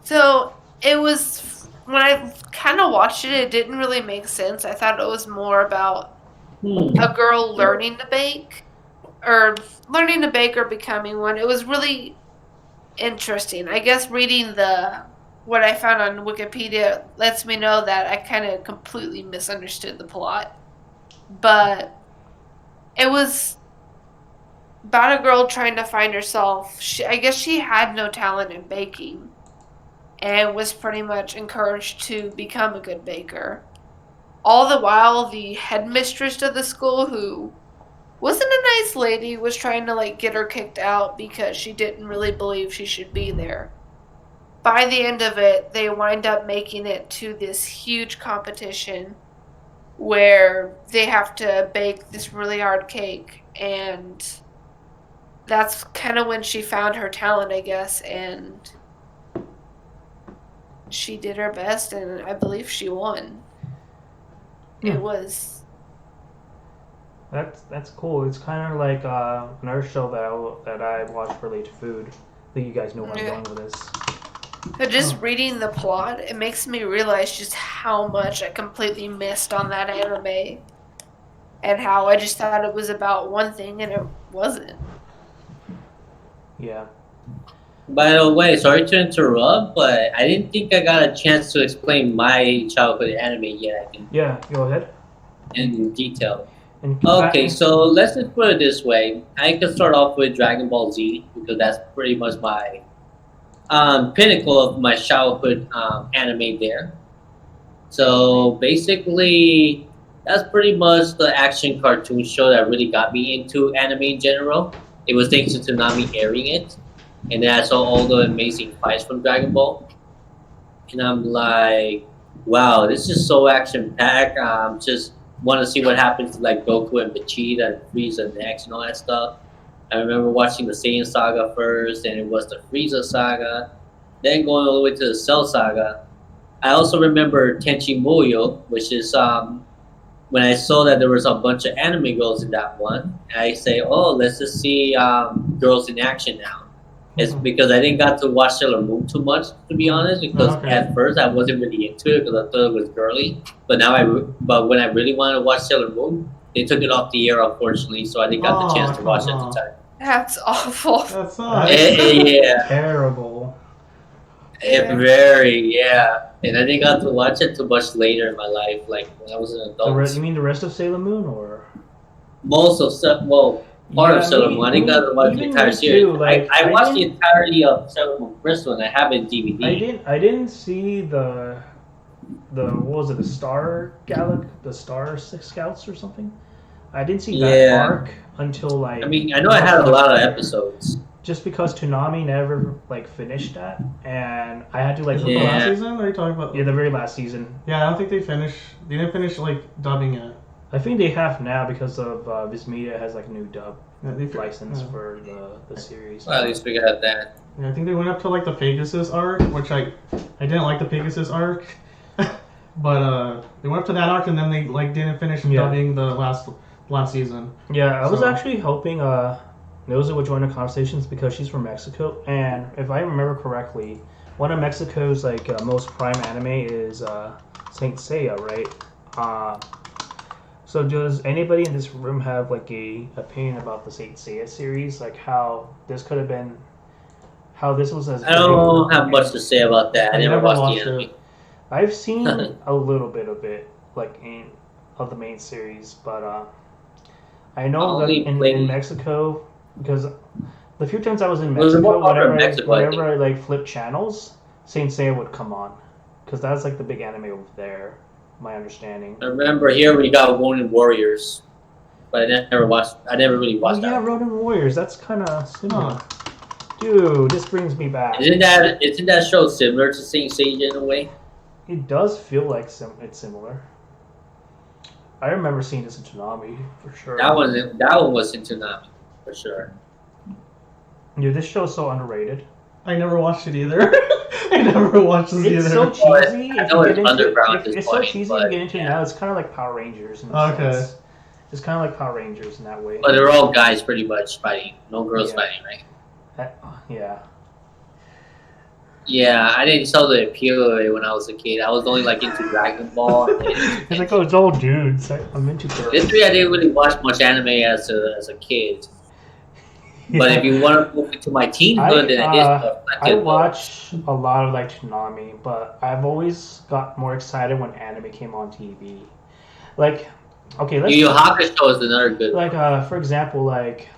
So, it was... When I kind of watched it, it didn't really make sense. I thought it was more about a girl learning to bake. Or becoming one. It was really interesting. I guess reading what I found on Wikipedia lets me know that I kind of completely misunderstood the plot. But it was about a girl trying to find herself. I guess she had no talent in baking and was pretty much encouraged to become a good baker. All the while, the headmistress of the school, who wasn't a nice lady, was trying to get her kicked out because she didn't really believe she should be there. By the end of it, they wind up making it to this huge competition where they have to bake this really hard cake, and that's kind of when she found her talent, I guess, and she did her best, and I believe she won. It was... That's cool. It's kind of like another show that I watched related to food. I think you guys know where I'm going with this. But just reading the plot, it makes me realize just how much I completely missed on that anime. And how I just thought it was about one thing and it wasn't. Yeah. By the way, sorry to interrupt, but I didn't think I got a chance to explain my childhood anime yet. Yeah, go ahead. In detail. Okay, so let's just put it this way. I can start off with Dragon Ball Z because that's pretty much my pinnacle of my childhood anime there. So basically, that's pretty much the action cartoon show that really got me into anime in general. It was thanks to Toonami airing it. And then I saw all the amazing fights from Dragon Ball. And I'm like, wow, this is so action-packed. Just want to see what happens to Goku and Vegeta and Frieza next and all that stuff. I remember watching the Saiyan saga first, and it was the Frieza saga. Then going all the way to the Cell saga. I also remember Tenchi Muyo, which is when I saw that there was a bunch of anime girls in that one. I say, oh, let's just see girls in action now. It's because I didn't got to watch Sailor Moon too much, to be honest. Because at first I wasn't really into it because I thought it was girly. But when I really wanted to watch Sailor Moon, they took it off the air, unfortunately. So I didn't got the chance to watch it at the time. That's awful. That's yeah. Terrible. Yeah. And I didn't got to watch it too much later in my life, like when I was an adult. You mean the rest of Sailor Moon, or most of part of Sailor Moon? I didn't got to watch the entire series. I watched the entirety of Sailor Moon Crystal, and I have it in DVD. I didn't see the what was it, the Star Scouts or something. I didn't see that Yeah. arc until like. I mean, I know it had a lot of episodes. Just because Toonami never like finished that, and I had to like Is it look the last Yeah. season? Or are you talking about? yeah, the very last season. Yeah, I don't think they finished. They didn't finish like dubbing it. I think they have now because of Viz Media has like a new dub Yeah, they license yeah. for the series. Well, at least we got that. Yeah, I think they went up to like the Pegasus arc, which I didn't like the Pegasus arc, but they went up to that arc and then they like didn't finish Yeah. dubbing the last season. Yeah, I was So- actually hoping Noza would join the conversations because she's from Mexico, and if I remember correctly, one of Mexico's like most prime anime is Saint Seiya, right? So does anybody in this room have like a opinion about the Saint Seiya series, like how this could have been, how this was as I don't have much to say about that. I I never never watched watched the anime. it. I've seen a little bit of it, like of the main series, but I know that Only in played- Mexico, because the few times I was in It was Mexico, more popular whenever in Mexico, I whenever I like flipped channels, Saint Seiya would come on, because that's like the big anime over there. My understanding. I remember here we got Wounded Warriors, but I never watched. I never really Oh watched yeah, that. Ronin Warriors. That's kind of similar. Huh. Dude, this brings me back. Isn't that show similar to Saint Seiya in a way? It does feel like it's similar. I remember seeing this in Toonami for sure. That one was in Toonami for sure. Dude, this show's so underrated. I never watched it either. I never watched this It's either. so cheesy. I If know you it's get into underground it, at this it's so point, cheesy but, to get into yeah. now. It's kind of like Power Rangers. In a Okay. sense. It's kind of like Power Rangers in that way. But they're all guys pretty much fighting. No girls Yeah. fighting, right? Yeah. Yeah, I didn't saw the appeal of it when I was a kid. I was only like into Dragon Ball. It's like, oh, it's all dudes. I'm into girls. Literally, I didn't really watch much anime as a kid. But if you want to move into my teenhood, then it is I watch a lot of like Toonami, but I've always got more excited when anime came on TV. Like, okay, let's Yu Yu Hakusho is another good one. like for example, like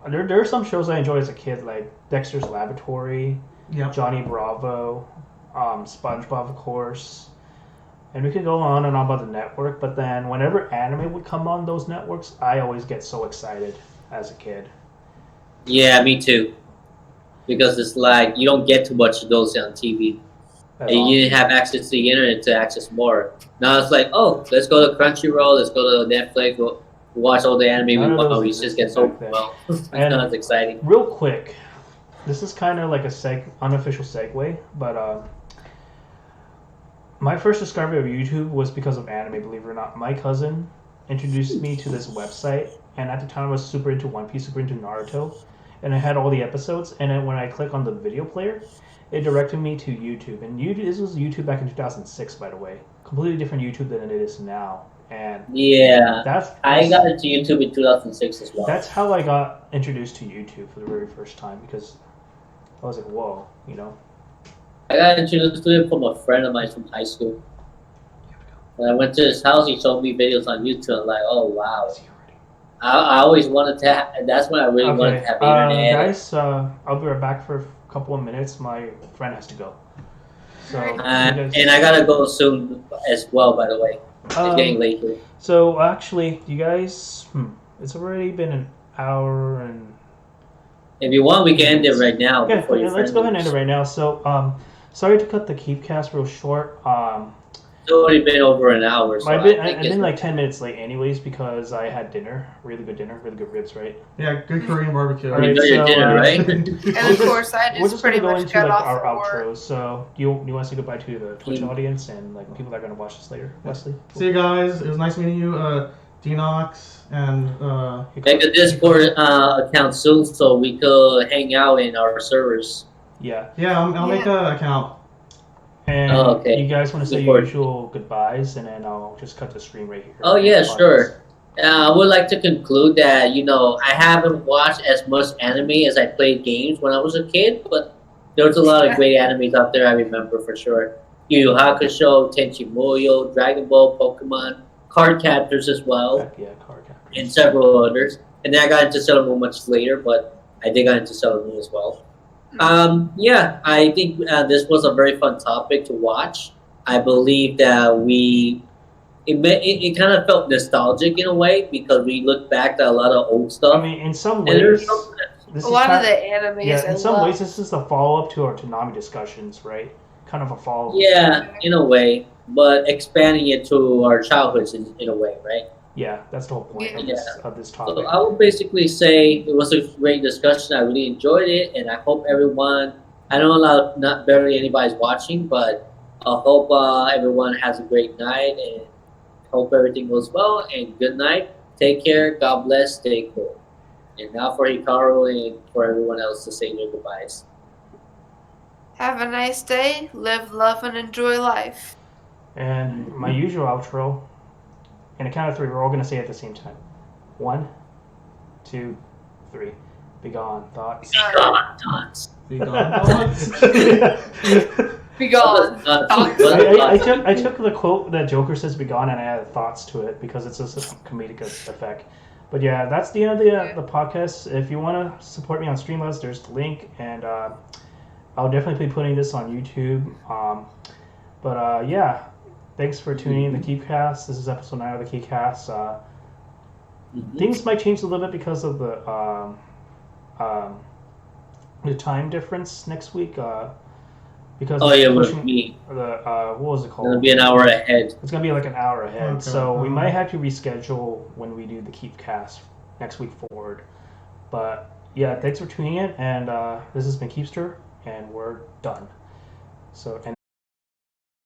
there are some shows I enjoyed as a kid, like Dexter's Laboratory, Yep. Johnny Bravo, SpongeBob, of course, and we could go on and on about the network. But then whenever anime would come on those networks, I always get so excited as a kid. Yeah, me too. Because it's like you don't get too much of those on TV. at And all. you didn't have access to the internet to access more. Now it's like, oh, let's go to Crunchyroll, let's go to Netflix, we'll watch all the anime None we of want. those We just existed get so back then. well. It's And- not as exciting. Real quick, this is kind of like a unofficial segue, but my first discovery of YouTube was because of anime, believe it or not. My cousin introduced me to this website, and at the time I was super into One Piece, super into Naruto, and I had all the episodes, and then when I click on the video player, it directed me to YouTube. And this was YouTube back in 2006, by the way. Completely different YouTube than it is now. And Yeah. I that's got into YouTube in 2006 as well. that's how I got introduced to YouTube for the very first time, because I was like, whoa, you know. I got introduced to it from a friend of mine from high school. When I went to his house, he showed me videos on YouTube. I'm like, oh wow. I always wanted to have, and that's when I really wanted to have internet. Guys, I'll be right back for a couple of minutes. My friend has to go. So, you guys- And I gotta go soon as well, by the way. It's getting late here. So actually, you guys, it's already been an hour and If you want, we can end it right now. yeah. before your Let's friend go ahead and end leaves. it right now. So, sorry to cut the Kiefcast real short. It's already been over an hour, so I've I been think like 10 minutes late, anyways, because I had dinner, really good ribs, right? Yeah, good Korean barbecue. All right, enjoy your so, dinner, right? And of course, I We're just just pretty gonna go much into got like off our for work. outros. So you want to say goodbye to the Twitch audience and like people that are gonna watch this later, Wesley? See you guys. It was nice meeting you, Denox, and Make a Discord account soon so we could hang out in our servers. Yeah. yeah, I'll make an account. And Oh, okay. you guys want to say Look your forward. usual goodbyes, and then I'll just cut the stream right here. Oh, yeah, sure. I would like to conclude that, I haven't watched as much anime as I played games when I was a kid, but there's a lot of great animes out there I remember for sure. Yu Yu Hakusho, Tenchi Muyo, Dragon Ball, Pokemon, Card Captors as well, Heck yeah, card captors. and several others. And then I got into Sailor Moon much later, but I did get into Sailor Moon as well. Yeah, I think this was a very fun topic to watch. I believe that we it kind of felt nostalgic in a way because we look back at a lot of old I stuff. mean, in some And there's ways, some, this A is lot of kind the animes yeah. I In some love. ways, this is a follow up to our Toonami discussions, right? Kind of a follow. yeah, in a way, but expanding it to our childhoods in a way, right? Yeah, that's the whole point Yeah. of this So topic. I would basically say it was a great discussion. I really enjoyed it, and I hope everyone. I know not barely anybody's watching, but I hope everyone has a great night and hope everything goes well. And good night. Take care. God bless. Stay cool. And now for Hikaru and for everyone else to say their goodbyes. Have a nice day. Live, love, and enjoy life. And my usual outro. In a count of three, we're all gonna say it at the same time. 1, 2, 3. Be gone, thoughts. God, thoughts. Be gone. thoughts. Be gone. I took the quote that Joker says "be gone" and I added thoughts to it because it's just a comedic effect. But yeah, that's the end of the podcast. If you want to support me on Streamlabs, there's the link, and I'll definitely be putting this on YouTube. Yeah, thanks for tuning in to the Kiefcast. This is episode 9 of the Kiefcast. Things might change a little bit because of the time difference next week. Because With pushing me. what was it called? It'll be an hour ahead. It's gonna be like an hour ahead, Okay. so we might have to reschedule when we do the Keepcast next week forward. But yeah, thanks for tuning in, and this has been Keepster, and we're done. So and